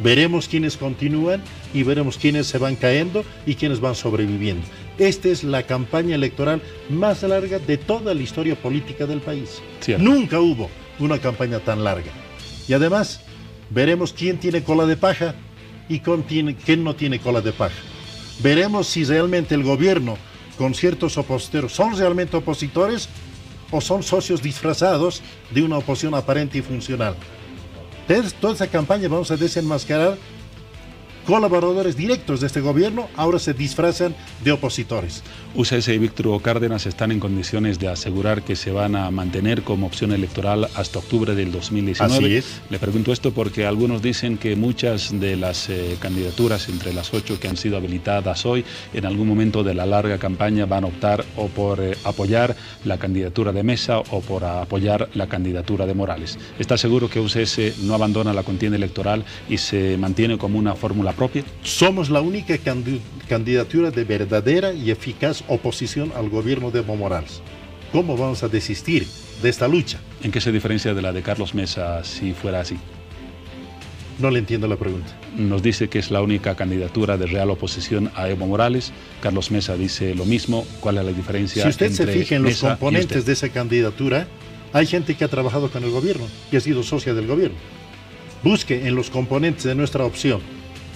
Veremos quiénes continúan y veremos quiénes se van cayendo y quiénes van sobreviviendo. Esta es la campaña electoral más larga de toda la historia política del país. Cierto. Nunca hubo una campaña tan larga. Y además, veremos quién tiene cola de paja y quién no tiene cola de paja. Veremos si realmente el gobierno con ciertos opositores son realmente opositores o son socios disfrazados de una oposición aparente y funcional. Toda esa campaña vamos a desenmascarar colaboradores directos de este gobierno, ahora se disfrazan de opositores. UCS y Víctor Cárdenas están en condiciones de asegurar que se van a mantener como opción electoral hasta octubre del 2019. Así es. Le pregunto esto porque algunos dicen que muchas de las candidaturas, entre las 8 que han sido habilitadas hoy, en algún momento de la larga campaña van a optar o por apoyar la candidatura de Mesa o por apoyar la candidatura de Morales. ¿Está seguro que UCS no abandona la contienda electoral y se mantiene como una fórmula propia? Somos la única candidatura de verdadera y eficaz oposición al gobierno de Evo Morales. ¿Cómo vamos a desistir de esta lucha? ¿En qué se diferencia de la de Carlos Mesa si fuera así? No le entiendo la pregunta. Nos dice que es la única candidatura de real oposición a Evo Morales. Carlos Mesa dice lo mismo. ¿Cuál es la diferencia? Si usted entre se fija en los Mesa componentes de esa candidatura, hay gente que ha trabajado con el gobierno y ha sido socia del gobierno. Busque en los componentes de nuestra opción.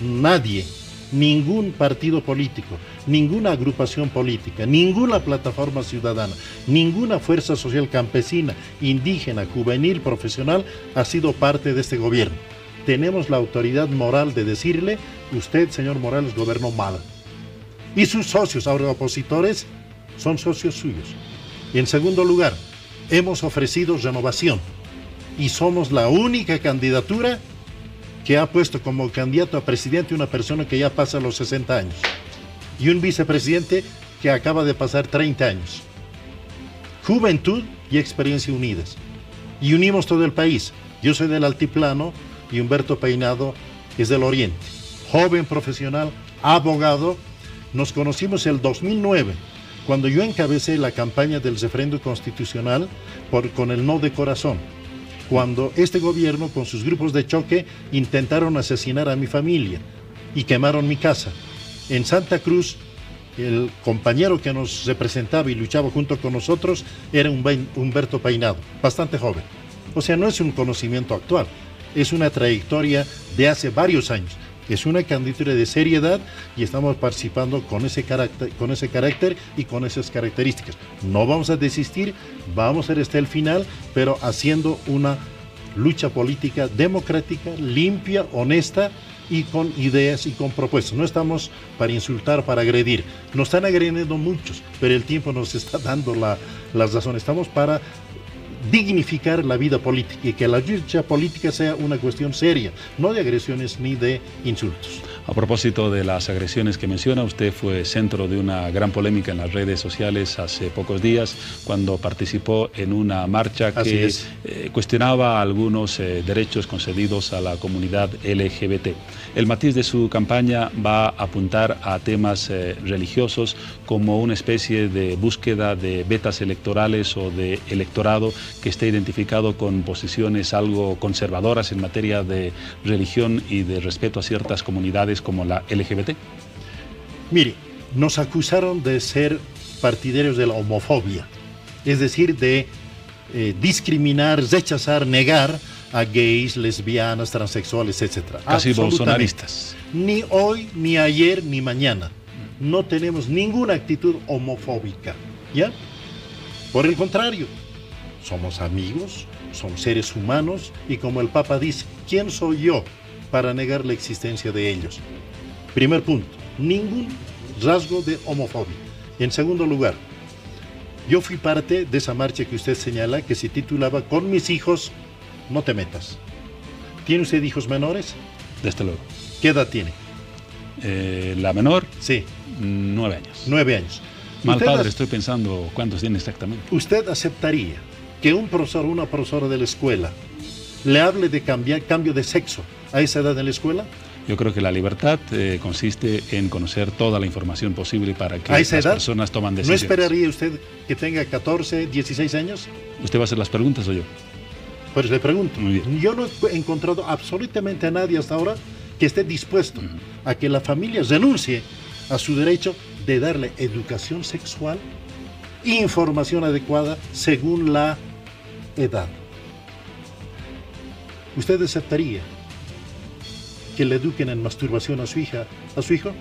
Nadie, ningún partido político, ninguna agrupación política, ninguna plataforma ciudadana, ninguna fuerza social campesina, indígena, juvenil, profesional ha sido parte de este gobierno. Tenemos la autoridad moral de decirle, usted, señor Morales, gobernó mal. Y sus socios, ahora opositores, son socios suyos. Y en segundo lugar, hemos ofrecido renovación y somos la única candidatura que ha puesto como candidato a presidente una persona que ya pasa los 60 años y un vicepresidente que acaba de pasar 30 años. Juventud y experiencia unidas. Y unimos todo el país. Yo soy del Altiplano y Humberto Peinado es del Oriente. Joven profesional, abogado. Nos conocimos el 2009, cuando yo encabecé la campaña del referéndum constitucional con el no de corazón. Cuando este gobierno con sus grupos de choque intentaron asesinar a mi familia y quemaron mi casa. En Santa Cruz, el compañero que nos representaba y luchaba junto con nosotros era Humberto Peinado, bastante joven. O sea, no es un conocimiento actual, es una trayectoria de hace varios años. Es una candidatura de seriedad y estamos participando con ese carácter y con esas características. No vamos a desistir, vamos a ir hasta el final, pero haciendo una lucha política democrática, limpia, honesta y con ideas y con propuestas. No estamos para insultar, para agredir. Nos están agrediendo muchos, pero el tiempo nos está dando las razones. Estamos para dignificar la vida política y que la lucha política sea una cuestión seria, no de agresiones ni de insultos. A propósito de las agresiones que menciona, usted fue centro de una gran polémica en las redes sociales hace pocos días cuando participó en una marcha que cuestionaba algunos derechos concedidos a la comunidad LGBT. El matiz de su campaña va a apuntar a temas religiosos como una especie de búsqueda de vetas electorales o de electorado que esté identificado con posiciones algo conservadoras en materia de religión y de respeto a ciertas comunidades como la LGBT. Mire, nos acusaron de ser partidarios de la homofobia, es decir, de discriminar, rechazar, negar a gays, lesbianas, transexuales, etc. Casi bolsonaristas. Ni hoy, ni ayer, ni mañana. No tenemos ninguna actitud homofóbica, ¿ya? Por el contrario, somos amigos, somos seres humanos y como el Papa dice, ¿quién soy yo para negar la existencia de ellos? Primer punto, ningún rasgo de homofobia. En segundo lugar, yo fui parte de esa marcha que usted señala que se titulaba Con mis hijos no te metas. ¿Tiene usted hijos menores? Desde luego. ¿Qué edad tiene? La menor, sí. 9 años. 9 años. Mal padre, estoy pensando cuántos tiene exactamente. ¿Usted aceptaría que un profesor o una profesora de la escuela le hable de cambio de sexo a esa edad en la escuela? Yo creo que la libertad consiste en conocer toda la información posible para que las personas tomen decisiones. ¿No esperaría usted que tenga 14, 16 años? ¿Usted va a hacer las preguntas o yo? Pues le pregunto. Yo no he encontrado absolutamente a nadie hasta ahora que esté dispuesto a que la familia renuncie a su derecho de darle educación sexual, información adecuada según la edad. ¿Usted aceptaría que le eduquen en masturbación a su hija, a su hijo?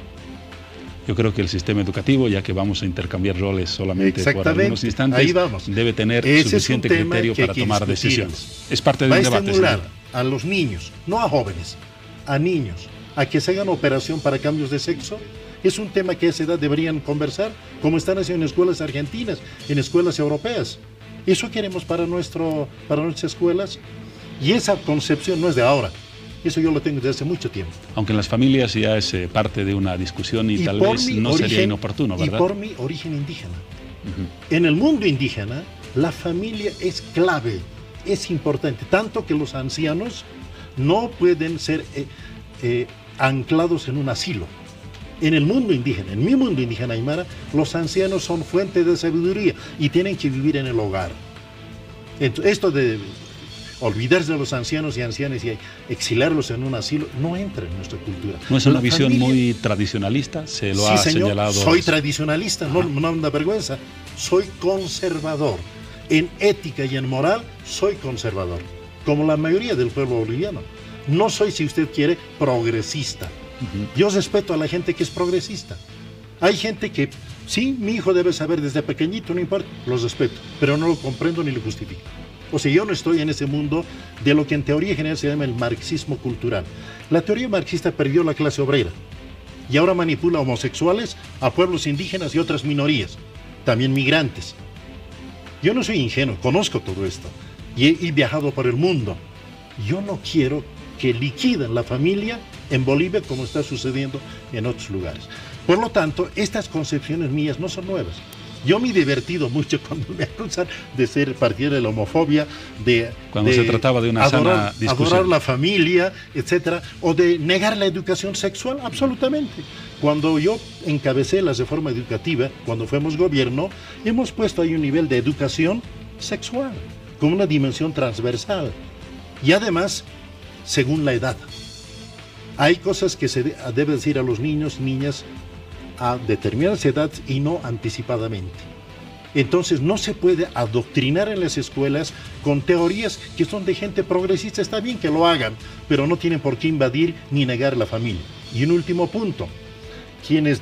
Yo creo que el sistema educativo, ya que vamos a intercambiar roles solamente por algunos instantes, ahí vamos. Debe tener suficiente criterio para tomar decisiones. Es parte de un debate. Va a estimular a los niños, no a jóvenes, a niños, a que se hagan operación para cambios de sexo. Es un tema que a esa edad deberían conversar, como están haciendo en escuelas argentinas, en escuelas europeas. Eso queremos para nuestras escuelas, y esa concepción no es de ahora. Eso yo lo tengo desde hace mucho tiempo. Aunque en las familias ya es parte de una discusión y tal vez no sería inoportuno, ¿verdad? Y por mi origen indígena. En el mundo indígena, la familia es clave, es importante, tanto que los ancianos no pueden ser anclados en un asilo. En el mundo indígena, en mi mundo indígena aymara, los ancianos son fuente de sabiduría y tienen que vivir en el hogar. Entonces, esto de olvidarse de los ancianos y ancianas y exilarlos en un asilo no entra en nuestra cultura. ¿No es una visión muy tradicionalista? Se lo ha señalado. Soy tradicionalista, no me da vergüenza. Soy conservador. En ética y en moral, soy conservador. Como la mayoría del pueblo boliviano. No soy, si usted quiere, progresista. Yo respeto a la gente que es progresista. Hay gente que, sí, mi hijo debe saber desde pequeñito, no importa, los respeto, pero no lo comprendo ni lo justifico. O sea, yo no estoy en ese mundo de lo que en teoría general se llama el marxismo cultural. La teoría marxista perdió la clase obrera y ahora manipula homosexuales, a pueblos indígenas y otras minorías, también migrantes. Yo no soy ingenuo, conozco todo esto y he viajado por el mundo. Yo no quiero que liquiden la familia en Bolivia como está sucediendo en otros lugares. Por lo tanto, estas concepciones mías no son nuevas. Yo me he divertido mucho cuando me acusan de ser partidario de la homofobia, cuando se trataba de una sana discusión. Adorar la familia, etcétera, o de negar la educación sexual, absolutamente. Cuando yo encabecé la reforma educativa, cuando fuimos gobierno, hemos puesto ahí un nivel de educación sexual, con una dimensión transversal. Y además, según la edad. Hay cosas que se debe decir a los niños, niñas, a determinadas edades y no anticipadamente. Entonces no se puede adoctrinar en las escuelas con teorías que son de gente progresista. Está bien que lo hagan, pero no tienen por qué invadir ni negar la familia. Y un último punto. Quienes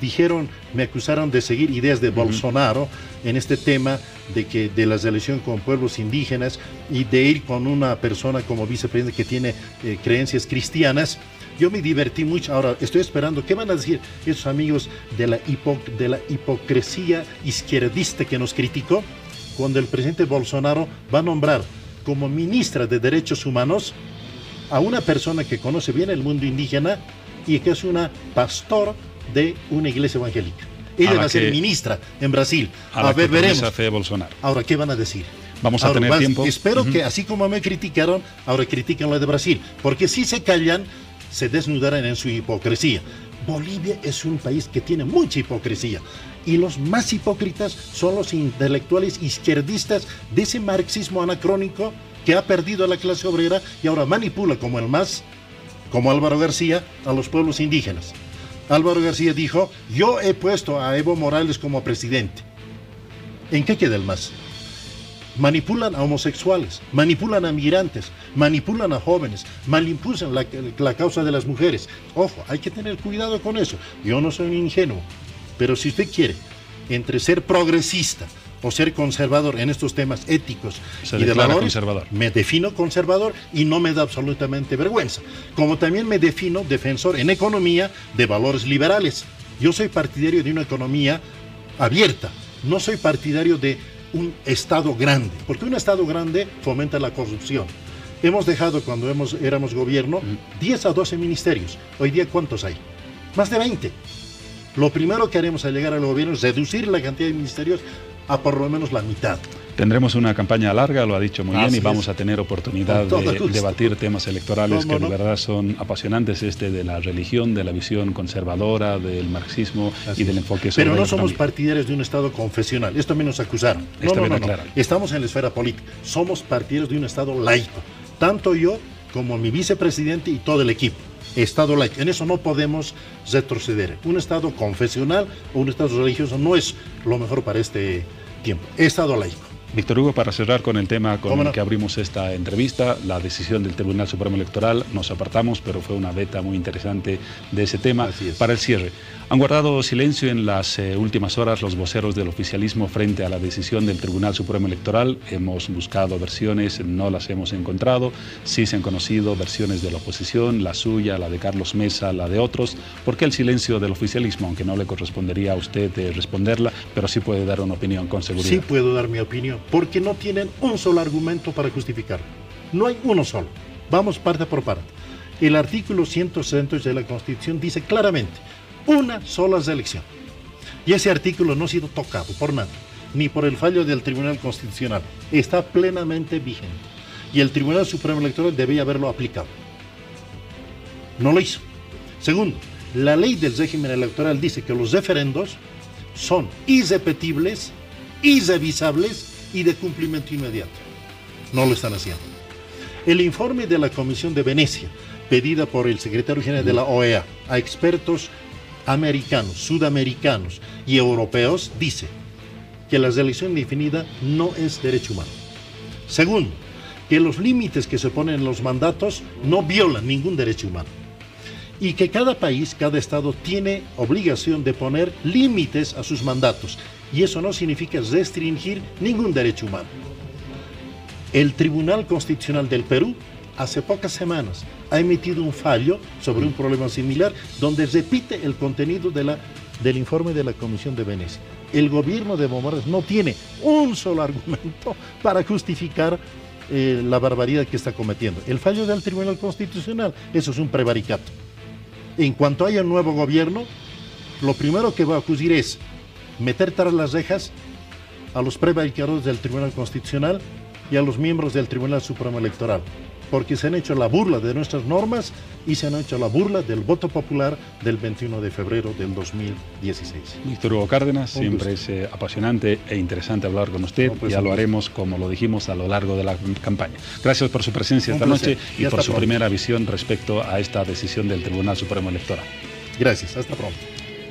me acusaron de seguir ideas de Bolsonaro en este tema de la relación con pueblos indígenas y de ir con una persona como vicepresidente que tiene creencias cristianas. Yo me divertí mucho. Ahora estoy esperando qué van a decir esos amigos de la hipocresía izquierdista que nos criticó. cuando el presidente Bolsonaro va a nombrar como ministra de Derechos Humanos a una persona que conoce bien el mundo indígena y que es una pastor de una iglesia evangélica. Ella va a ser ministra en Brasil. A ver, veremos. Bolsonaro. Ahora, ¿qué van a decir? Vamos a tener tiempo. Espero que, así como me criticaron, ahora critiquen lo de Brasil. Porque si se callan, se desnudarán en su hipocresía. Bolivia es un país que tiene mucha hipocresía. Y los más hipócritas son los intelectuales izquierdistas de ese marxismo anacrónico que ha perdido a la clase obrera y ahora manipula como el MAS, como Álvaro García, a los pueblos indígenas. Álvaro García dijo, yo he puesto a Evo Morales como presidente. ¿En qué queda el MAS? Manipulan a homosexuales, manipulan a migrantes, manipulan a jóvenes, manipulan la causa de las mujeres. Ojo, hay que tener cuidado con eso. Yo no soy un ingenuo, pero si usted quiere, entre ser progresista o ser conservador en estos temas éticos y de valores, me defino conservador y no me da absolutamente vergüenza. Como también me defino defensor en economía de valores liberales. Yo soy partidario de una economía abierta, no soy partidario de un Estado grande, porque un Estado grande fomenta la corrupción. Hemos dejado, cuando éramos gobierno, 10 a 12 ministerios. Hoy día, ¿cuántos hay? Más de 20. Lo primero que haremos al llegar al gobierno es reducir la cantidad de ministerios a por lo menos la mitad. Tendremos una campaña larga, lo ha dicho muy bien, y vamos a tener oportunidad de debatir temas electorales que de verdad son apasionantes, de la religión, de la visión conservadora, del marxismo y del enfoque sobre. Pero no somos partidarios de un Estado confesional, esto también nos acusaron. No. Estamos en la esfera política, somos partidarios de un Estado laico, tanto yo como mi vicepresidente y todo el equipo. Estado laico, en eso no podemos retroceder. Un Estado confesional o un Estado religioso no es lo mejor para este tiempo. Estado laico. Víctor Hugo, para cerrar con el tema con el que abrimos esta entrevista, la decisión del Tribunal Supremo Electoral, nos apartamos, pero fue una beta muy interesante de ese tema. Para el cierre, han guardado silencio en las últimas horas los voceros del oficialismo frente a la decisión del Tribunal Supremo Electoral. Hemos buscado versiones, no las hemos encontrado. Sí se han conocido versiones de la oposición, la suya, la de Carlos Mesa, la de otros. ¿Por qué el silencio del oficialismo? Aunque no le correspondería a usted responderla, pero sí puede dar una opinión con seguridad. Sí puedo dar mi opinión, porque no tienen un solo argumento para justificarlo. No hay uno solo. Vamos parte por parte. El artículo 160 de la Constitución dice claramente una sola reelección. Y ese artículo no ha sido tocado por nadie, ni por el fallo del Tribunal Constitucional. Está plenamente vigente. Y el Tribunal Supremo Electoral debía haberlo aplicado. No lo hizo. Segundo, la ley del régimen electoral dice que los referendos son irrepetibles, irrevisables y de cumplimiento inmediato. No lo están haciendo. El informe de la Comisión de Venecia, pedida por el secretario general de la OEA a expertos americanos, sudamericanos y europeos, dice que la reelección indefinida no es derecho humano. Segundo, que los límites que se ponen en los mandatos no violan ningún derecho humano. Y que cada país, cada estado tiene obligación de poner límites a sus mandatos. Y eso no significa restringir ningún derecho humano. El Tribunal Constitucional del Perú, hace pocas semanas, ha emitido un fallo sobre un problema similar, donde repite el contenido del informe de la Comisión de Venecia. El gobierno de Evo Morales no tiene un solo argumento para justificar la barbaridad que está cometiendo. El fallo del Tribunal Constitucional, eso es un prevaricato. En cuanto haya un nuevo gobierno, lo primero que va a ocurrir es meter tras las rejas a los prevaricadores del Tribunal Constitucional y a los miembros del Tribunal Supremo Electoral, porque se han hecho la burla de nuestras normas y se han hecho la burla del voto popular del 21 de febrero del 2016. Víctor Hugo Cárdenas, siempre es apasionante e interesante hablar con usted. Ya lo haremos, como lo dijimos, a lo largo de la campaña. Gracias por su presencia esta noche y por su primera visión respecto a esta decisión del Tribunal Supremo Electoral. Gracias, hasta pronto.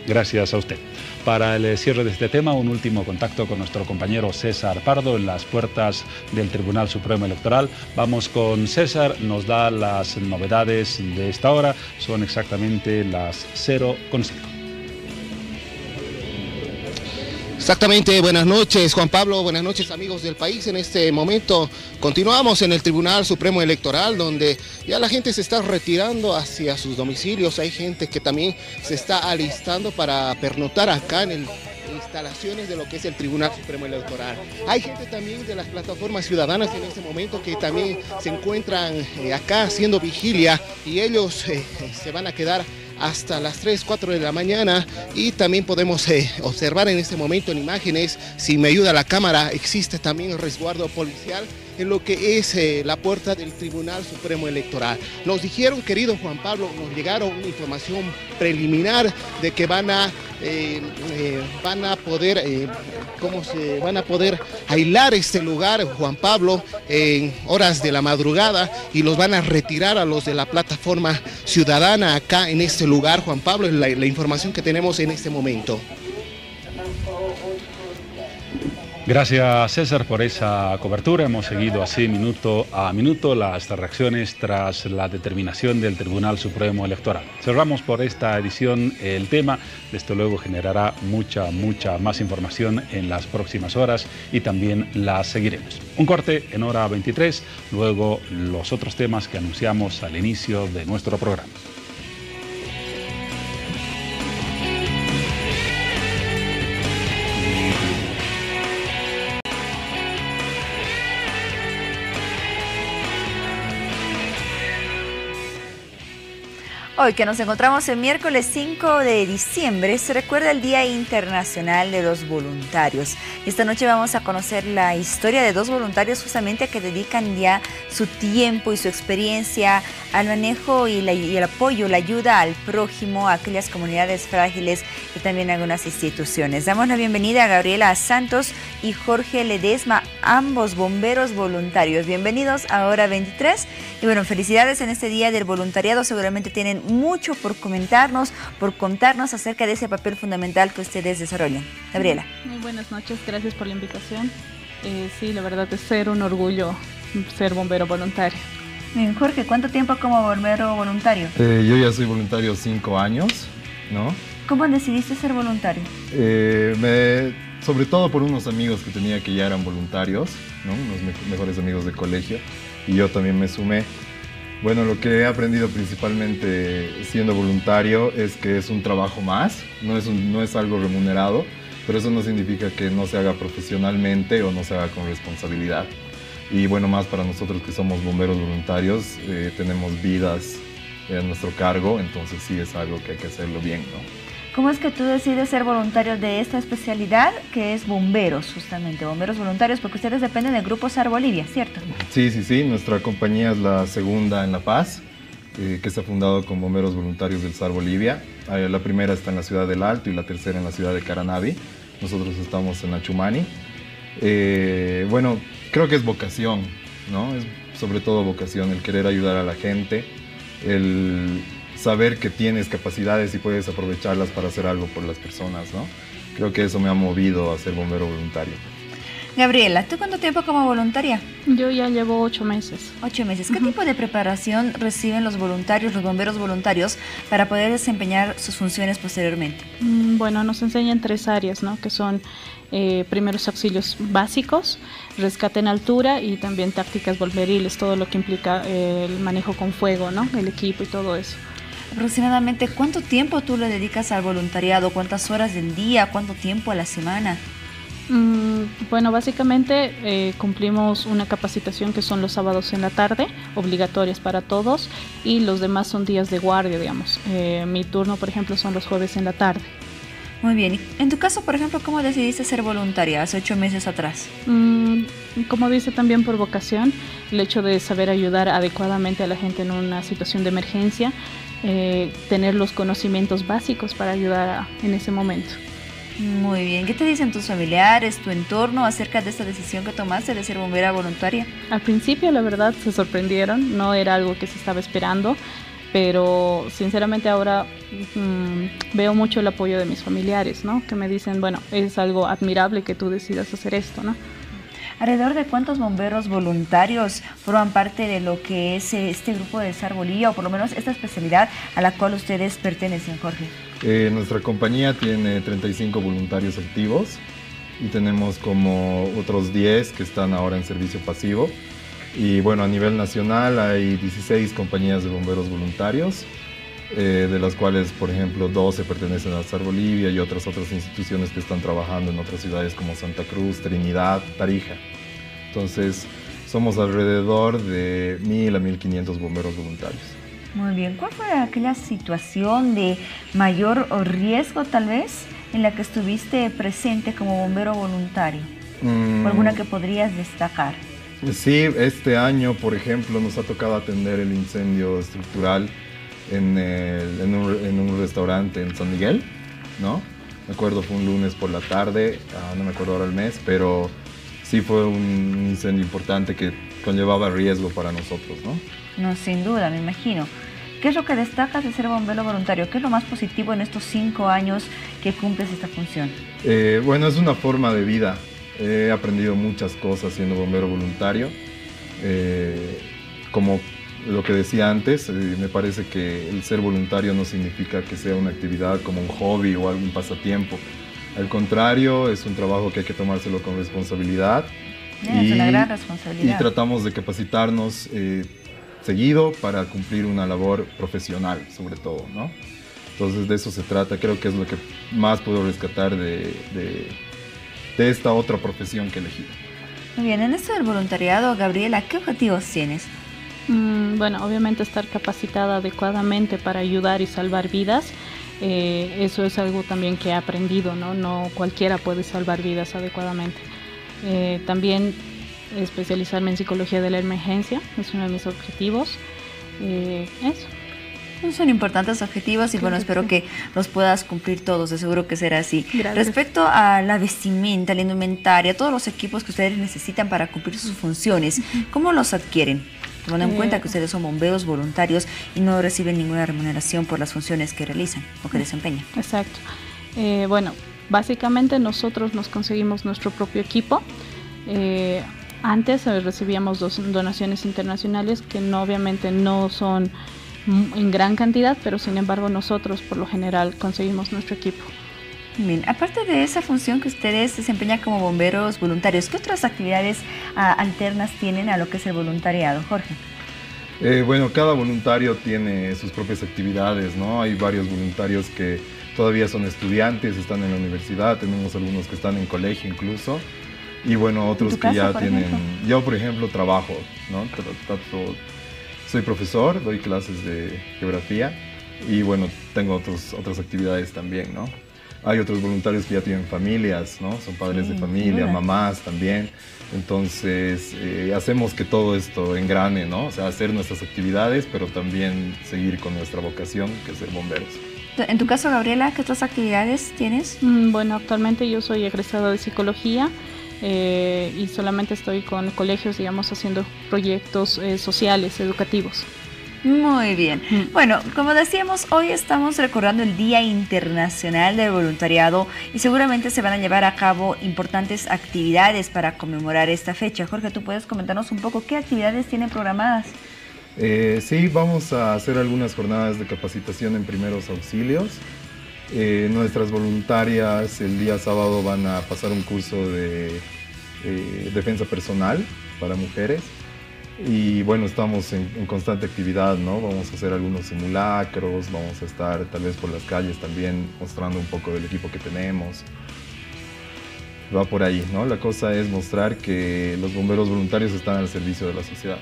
Gracias a usted. Para el cierre de este tema, un último contacto con nuestro compañero César Pardo en las puertas del Tribunal Supremo Electoral. Vamos con César, nos da las novedades de esta hora. Son exactamente las 0:05. Exactamente, buenas noches Juan Pablo, buenas noches amigos del país. En este momento continuamos en el Tribunal Supremo Electoral, donde ya la gente se está retirando hacia sus domicilios. Hay gente que también se está alistando para pernoctar acá en instalaciones de lo que es el Tribunal Supremo Electoral. Hay gente también de las plataformas ciudadanas en este momento que también se encuentran acá haciendo vigilia, y ellos se van a quedar hasta las 3, 4 de la mañana, y también podemos observar en este momento en imágenes, si me ayuda la cámara, existe también el resguardo policial en lo que es la puerta del Tribunal Supremo Electoral. Nos dijeron, querido Juan Pablo, nos llegaron una información preliminar de que van a poder aislar este lugar, Juan Pablo, en horas de la madrugada, y los van a retirar a los de la plataforma ciudadana acá en este lugar. Juan Pablo, es la información que tenemos en este momento. Gracias, César, por esa cobertura. Hemos seguido así minuto a minuto las reacciones tras la determinación del Tribunal Supremo Electoral. Cerramos por esta edición el tema. Desde luego generará mucha más información en las próximas horas y también la seguiremos. Un corte en hora 23, luego los otros temas que anunciamos al inicio de nuestro programa. Hoy que nos encontramos el miércoles 5 de diciembre, se recuerda el Día Internacional de los Voluntarios. Y esta noche vamos a conocer la historia de dos voluntarios justamente que dedican ya su tiempo y su experiencia al manejo y el apoyo, la ayuda al prójimo, a aquellas comunidades frágiles y también a algunas instituciones. Damos la bienvenida a Gabriela Santos y Jorge Ledesma, ambos bomberos voluntarios. Bienvenidos a Hora 23. Y bueno, felicidades en este Día del Voluntariado. Seguramente tienen mucho por comentarnos, por contarnos acerca de ese papel fundamental que ustedes desarrollan. Gabriela. Muy buenas noches, gracias por la invitación. Sí, la verdad es ser un orgullo ser bombero voluntario. Bien, Jorge, ¿cuánto tiempo como bombero voluntario? Yo ya soy voluntario 5 años, ¿no? ¿Cómo decidiste ser voluntario? Sobre todo por unos amigos que tenía que ya eran voluntarios, ¿no? Unos mejores amigos de colegio, y yo también me sumé. Bueno, lo que he aprendido principalmente siendo voluntario es que es un trabajo más, no es algo remunerado, pero eso no significa que no se haga profesionalmente o no se haga con responsabilidad. Y bueno, más para nosotros que somos bomberos voluntarios, tenemos vidas a nuestro cargo, entonces sí es algo que hay que hacerlo bien, ¿no? ¿Cómo es que tú decides ser voluntario de esta especialidad que es bomberos, justamente, bomberos voluntarios? Porque ustedes dependen del Grupo SAR Bolivia, ¿cierto? Sí, nuestra compañía es la segunda en La Paz, que se ha fundado con bomberos voluntarios del SAR Bolivia. La primera está en la ciudad del Alto y la tercera en la ciudad de Caranavi. Nosotros estamos en Achumani. Bueno, creo que es vocación, ¿no? Es sobre todo vocación, el querer ayudar a la gente, el saber que tienes capacidades y puedes aprovecharlas para hacer algo por las personas, ¿no? Creo que eso me ha movido a ser bombero voluntario. Gabriela, ¿tú cuánto tiempo como voluntaria? Yo ya llevo 8 meses. 8 meses. ¿Qué tipo de preparación reciben los voluntarios, los bomberos voluntarios, para poder desempeñar sus funciones posteriormente? Bueno, nos enseñan 3 áreas, ¿no? Que son primeros auxilios básicos, rescate en altura y también tácticas bomberiles, todo lo que implica el manejo con fuego, ¿no? El equipo y todo eso. Aproximadamente, ¿cuánto tiempo tú le dedicas al voluntariado? ¿Cuántas horas del día? ¿Cuánto tiempo a la semana? Bueno, básicamente cumplimos una capacitación que son los sábados en la tarde, obligatorias para todos, y los demás son días de guardia, digamos. Mi turno, por ejemplo, son los jueves en la tarde. Muy bien. En tu caso, por ejemplo, ¿cómo decidiste ser voluntaria hace 8 meses atrás? Como dice, también por vocación, el hecho de saber ayudar adecuadamente a la gente en una situación de emergencia, tener los conocimientos básicos para ayudar en ese momento. Muy bien. ¿Qué te dicen tus familiares, tu entorno acerca de esta decisión que tomaste de ser bombera voluntaria? Al principio, la verdad, se sorprendieron. No era algo que se estaba esperando, pero sinceramente ahora veo mucho el apoyo de mis familiares, ¿no? Que me dicen, bueno, es algo admirable que tú decidas hacer esto, ¿no? ¿Alrededor de cuántos bomberos voluntarios forman parte de lo que es este grupo de SAR Bolivia, o por lo menos esta especialidad a la cual ustedes pertenecen, Jorge? Nuestra compañía tiene 35 voluntarios activos y tenemos como otros 10 que están ahora en servicio pasivo. Y bueno, a nivel nacional hay 16 compañías de bomberos voluntarios de las cuales, por ejemplo, 12 pertenecen a SAR Bolivia y otras instituciones que están trabajando en otras ciudades como Santa Cruz, Trinidad, Tarija. Entonces, somos alrededor de 1.000 a 1.500 bomberos voluntarios. Muy bien. ¿Cuál fue aquella situación de mayor riesgo, tal vez, en la que estuviste presente como bombero voluntario? ¿O alguna que podrías destacar? Sí, este año, por ejemplo, nos ha tocado atender el incendio estructural en un restaurante en San Miguel, ¿no? Me acuerdo, fue un lunes por la tarde, no me acuerdo ahora el mes, pero sí fue un incendio importante que conllevaba riesgo para nosotros, ¿no? No, sin duda, me imagino. ¿Qué es lo que destacas de ser bombero voluntario? ¿Qué es lo más positivo en estos 5 años que cumples esta función? Bueno, es una forma de vida. He aprendido muchas cosas siendo bombero voluntario. Como lo que decía antes, me parece que el ser voluntario no significa que sea una actividad como un hobby o algún pasatiempo. Al contrario, es un trabajo que hay que tomárselo con responsabilidad. Es una gran responsabilidad. Y tratamos de capacitarnos seguido para cumplir una labor profesional, sobre todo, ¿no? Entonces de eso se trata. Creo que es lo que más puedo rescatar de esta otra profesión que he elegido. Muy bien, en esto del voluntariado, Gabriela, ¿qué objetivos tienes? Bueno, obviamente estar capacitada adecuadamente para ayudar y salvar vidas. Eso es algo también que he aprendido, ¿no? No cualquiera puede salvar vidas adecuadamente. También especializarme en psicología de la emergencia, es uno de mis objetivos. Eso. Son importantes objetivos y bueno, espero que los puedas cumplir todos, de seguro que será así. Gracias. Respecto a la vestimenta, la indumentaria, todos los equipos que ustedes necesitan para cumplir sus funciones, ¿cómo los adquieren? Tomando en cuenta que ustedes son bomberos voluntarios y no reciben ninguna remuneración por las funciones que realizan o que desempeñan. Exacto. Bueno, básicamente nosotros nos conseguimos nuestro propio equipo. Antes recibíamos donaciones internacionales que obviamente no son en gran cantidad, pero sin embargo nosotros por lo general conseguimos nuestro equipo. Bien, aparte de esa función que ustedes desempeñan como bomberos voluntarios, ¿qué otras actividades alternas tienen a lo que es el voluntariado, Jorge? Bueno, cada voluntario tiene sus propias actividades, ¿no? Hay varios voluntarios que todavía son estudiantes, están en la universidad, tenemos algunos que están en colegio incluso, y bueno, otros que ya tienen... Yo, por ejemplo, trabajo, ¿no? Soy profesor, doy clases de geografía y bueno, tengo otras actividades también, ¿no? Hay otros voluntarios que ya tienen familias, ¿no? Son padres de familia, mamás también. Entonces, hacemos que todo esto engrane, ¿no? O sea, hacer nuestras actividades, pero también seguir con nuestra vocación, que es ser bomberos. En tu caso, Gabriela, ¿qué otras actividades tienes? Bueno, actualmente yo soy egresada de psicología. Y solamente estoy con colegios, digamos, haciendo proyectos sociales, educativos. Muy bien. Bueno, como decíamos, hoy estamos recordando el Día Internacional del Voluntariado y seguramente se van a llevar a cabo importantes actividades para conmemorar esta fecha. Jorge, ¿tú puedes comentarnos un poco qué actividades tienen programadas? Sí, vamos a hacer algunas jornadas de capacitación en primeros auxilios. Nuestras voluntarias el día sábado van a pasar un curso de defensa personal para mujeres y bueno, estamos en constante actividad, ¿no? Vamos a hacer algunos simulacros, vamos a estar tal vez por las calles también mostrando un poco del equipo que tenemos. Va por ahí, ¿no? La cosa es mostrar que los bomberos voluntarios están al servicio de la sociedad.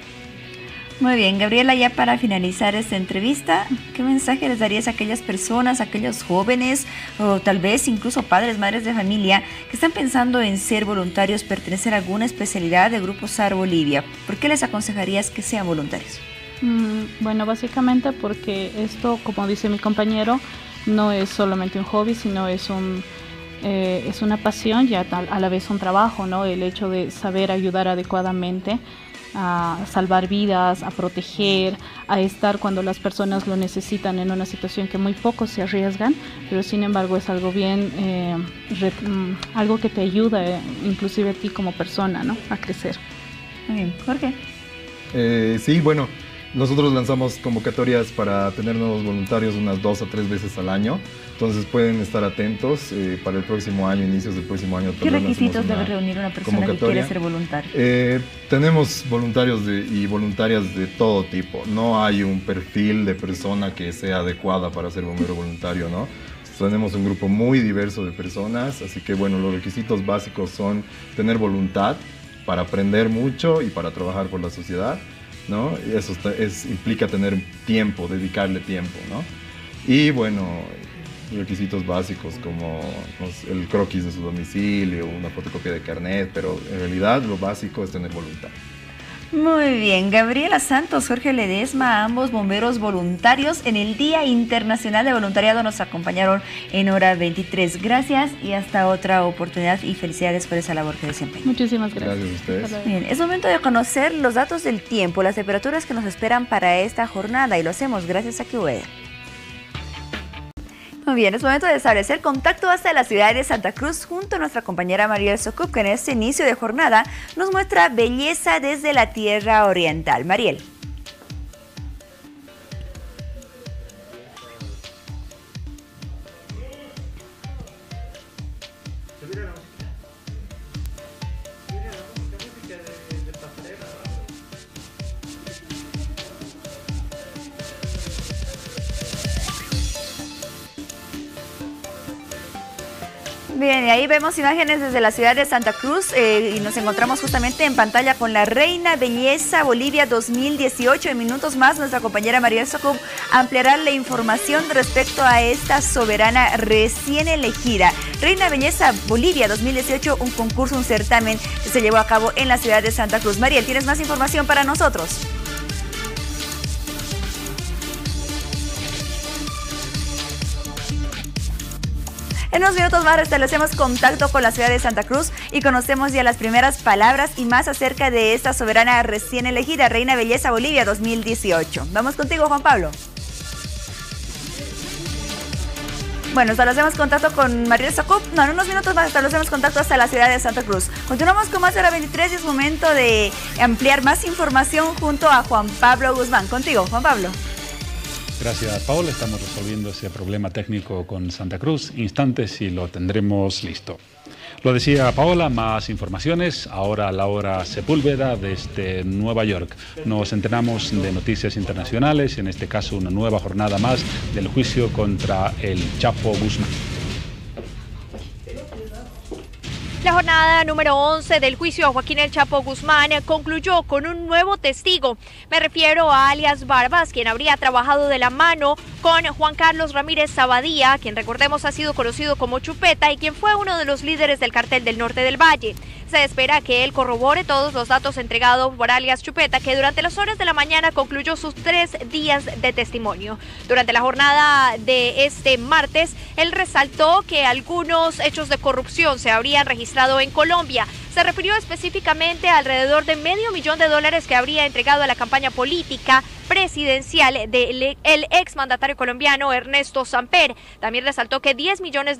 Muy bien, Gabriela, ya para finalizar esta entrevista, ¿qué mensaje les darías a aquellas personas, a aquellos jóvenes o tal vez incluso padres, madres de familia que están pensando en ser voluntarios, pertenecer a alguna especialidad de Grupo SAR Bolivia? ¿Por qué les aconsejarías que sean voluntarios? Bueno, básicamente porque esto, como dice mi compañero, no es solamente un hobby, sino es una pasión y a la vez un trabajo, ¿no? El hecho de saber ayudar adecuadamente a salvar vidas, a proteger, a estar cuando las personas lo necesitan en una situación que muy pocos se arriesgan, pero sin embargo es algo bien, algo que te ayuda inclusive a ti como persona, ¿no? A crecer. Muy bien, Jorge. Sí, bueno, nosotros lanzamos convocatorias para tener nuevos voluntarios unas 2 a 3 veces al año. Entonces pueden estar atentos para el próximo año, inicios del próximo año. ¿Qué requisitos debe reunir una persona que quiere ser voluntaria? Tenemos voluntarios y voluntarias de todo tipo. No hay un perfil de persona que sea adecuada para ser bombero voluntario, ¿no? Tenemos un grupo muy diverso de personas, así que bueno, los requisitos básicos son tener voluntad para aprender mucho y para trabajar por la sociedad, ¿no? Y eso implica tener tiempo, dedicarle tiempo, ¿no? Y bueno, requisitos básicos como el croquis de su domicilio, una fotocopia de carnet, pero en realidad lo básico es tener voluntad. Muy bien, Gabriela Santos, Jorge Ledesma, ambos bomberos voluntarios en el Día Internacional de Voluntariado nos acompañaron en Hora 23. Gracias y hasta otra oportunidad y felicidades por esa labor que desempeñan. Muchísimas gracias. Gracias a ustedes. Bien, es momento de conocer los datos del tiempo, las temperaturas que nos esperan para esta jornada y lo hacemos gracias a QVED. Muy bien, es momento de establecer contacto hasta la ciudad de Santa Cruz junto a nuestra compañera Mariel Socup, que en este inicio de jornada nos muestra belleza desde la tierra oriental. Mariel. Bien, y ahí vemos imágenes desde la ciudad de Santa Cruz y nos encontramos justamente en pantalla con la Reina Belleza Bolivia 2018. En minutos más, nuestra compañera Mariel Socup ampliará la información respecto a esta soberana recién elegida. Reina Belleza Bolivia 2018, un concurso, un certamen que se llevó a cabo en la ciudad de Santa Cruz. Mariel, ¿tienes más información para nosotros? En unos minutos más restablecemos contacto con la ciudad de Santa Cruz y conocemos ya las primeras palabras y más acerca de esta soberana recién elegida, Reina Belleza Bolivia 2018. Vamos contigo, Juan Pablo. Bueno, establecemos contacto con Mariel Socup. No, en unos minutos más establecemos contacto hasta la ciudad de Santa Cruz. Continuamos con más de Hora 23 y es momento de ampliar más información junto a Juan Pablo Guzmán. Contigo, Juan Pablo. Gracias, Paola. Estamos resolviendo ese problema técnico con Santa Cruz. Instantes y lo tendremos listo. Lo decía Paola, más informaciones. Ahora Laura Sepúlveda desde Nueva York. Nos enteramos de noticias internacionales, en este caso una nueva jornada más del juicio contra el Chapo Guzmán. La jornada número 11 del juicio a Joaquín El Chapo Guzmán concluyó con un nuevo testigo. Me refiero a alias Barbas, quien habría trabajado de la mano con Juan Carlos Ramírez Sabadía, quien recordemos ha sido conocido como Chupeta y quien fue uno de los líderes del cartel del Norte del Valle. Se espera que él corrobore todos los datos entregados por alias Chupeta, que durante las horas de la mañana concluyó sus 3 días de testimonio. Durante la jornada de este martes, él resaltó que algunos hechos de corrupción se habrían registrado en Colombia. Se refirió específicamente a alrededor de $500,000 que habría entregado a la campaña política presidencial del exmandatario colombiano Ernesto Samper. También resaltó que $10 millones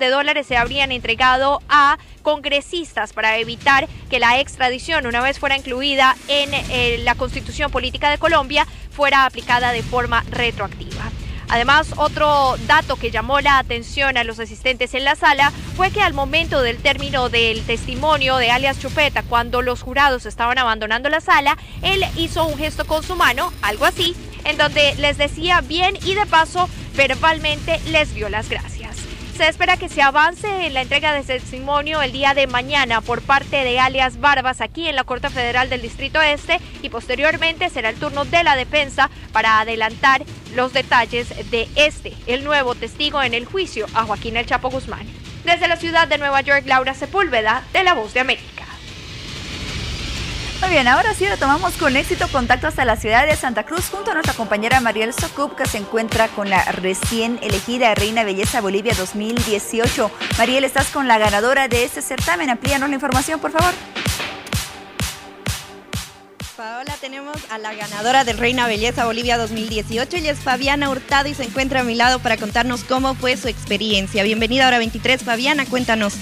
se habrían entregado a congresistas para evitar que la extradición, una vez fuera incluida en la Constitución Política de Colombia, fuera aplicada de forma retroactiva. Además, otro dato que llamó la atención a los asistentes en la sala fue que al momento del término del testimonio de alias Chupeta, cuando los jurados estaban abandonando la sala, él hizo un gesto con su mano, algo así, en donde les decía bien y de paso verbalmente les dio las gracias. Se espera que se avance en la entrega de testimonio el día de mañana por parte de alias Barbas aquí en la Corte Federal del Distrito Este y posteriormente será el turno de la defensa para adelantar los detalles de el nuevo testigo en el juicio a Joaquín El Chapo Guzmán. Desde la ciudad de Nueva York, Laura Sepúlveda, de La Voz de América. Muy bien, ahora sí retomamos con éxito contacto hasta la ciudad de Santa Cruz junto a nuestra compañera Mariel Socup, que se encuentra con la recién elegida Reina Belleza Bolivia 2018. Mariel, estás con la ganadora de este certamen. Amplíanos la información, por favor. Paola, tenemos a la ganadora de Reina Belleza Bolivia 2018. Ella es Fabiana Hurtado y se encuentra a mi lado para contarnos cómo fue su experiencia. Bienvenida a Hora 23, Fabiana, cuéntanos.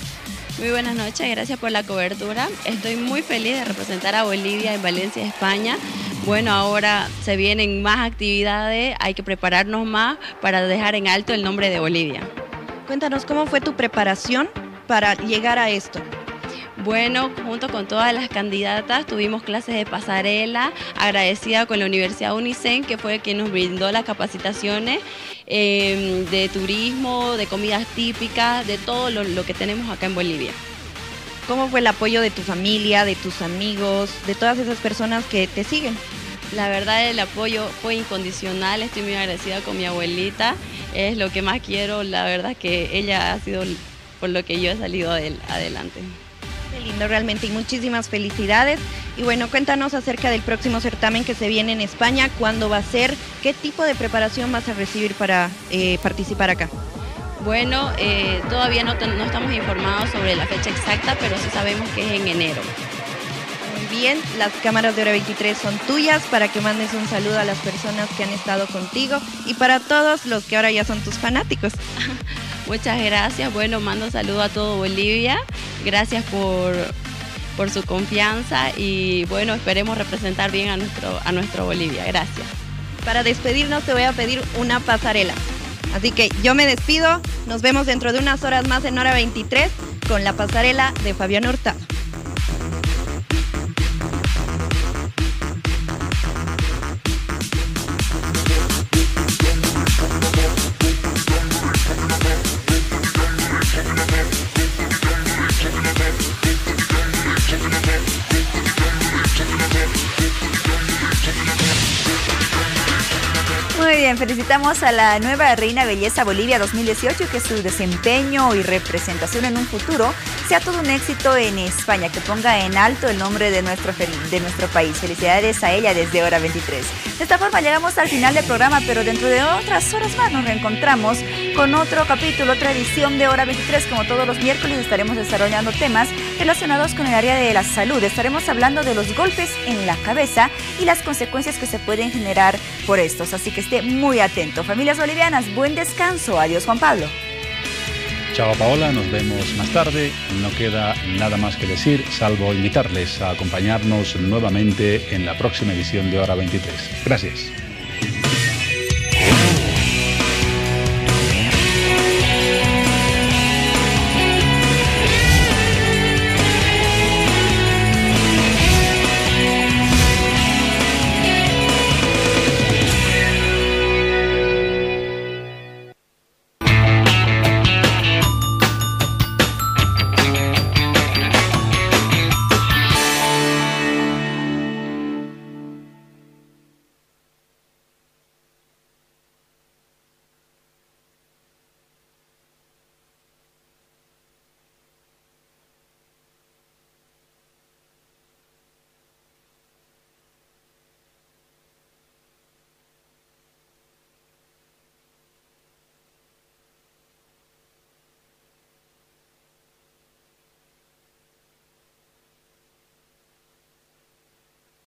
Muy buenas noches, gracias por la cobertura. Estoy muy feliz de representar a Bolivia en Valencia, España. Bueno, ahora se vienen más actividades, hay que prepararnos más para dejar en alto el nombre de Bolivia. Cuéntanos cómo fue tu preparación para llegar a esto. Bueno, junto con todas las candidatas tuvimos clases de pasarela, agradecida con la Universidad Unicen, que fue quien nos brindó las capacitaciones de turismo, de comidas típicas, de todo lo que tenemos acá en Bolivia. ¿Cómo fue el apoyo de tu familia, de tus amigos, de todas esas personas que te siguen? La verdad, el apoyo fue incondicional, estoy muy agradecida con mi abuelita, es lo que más quiero, la verdad que ella ha sido por lo que yo he salido adelante. Qué lindo realmente y muchísimas felicidades. Y bueno, cuéntanos acerca del próximo certamen que se viene en España, cuándo va a ser, qué tipo de preparación vas a recibir para participar acá. Bueno, todavía no estamos informados sobre la fecha exacta, pero sí sabemos que es en enero. Muy bien, las cámaras de Hora 23 son tuyas para que mandes un saludo a las personas que han estado contigo y para todos los que ahora ya son tus fanáticos. Muchas gracias, bueno, mando saludo a todo Bolivia, gracias por su confianza y bueno, esperemos representar bien a nuestro Bolivia, gracias. Para despedirnos te voy a pedir una pasarela, así que yo me despido, nos vemos dentro de unas horas más en Hora 23 con la pasarela de Fabiana Hurtado. Muy bien, felicitamos a la nueva Reina Belleza Bolivia 2018 y que su desempeño y representación en un futuro sea todo un éxito en España, que ponga en alto el nombre de nuestro país. Felicidades a ella desde Hora 23. De esta forma llegamos al final del programa, pero dentro de otras horas más nos reencontramos con otro capítulo, otra edición de Hora 23. Como todos los miércoles estaremos desarrollando temas relacionados con el área de la salud. Estaremos hablando de los golpes en la cabeza y las consecuencias que se pueden generar por estos. Así que esté muy atento. Familias bolivianas, buen descanso. Adiós, Juan Pablo. Chao, Paola, nos vemos más tarde. No queda nada más que decir, salvo invitarles a acompañarnos nuevamente en la próxima edición de Hora 23. Gracias.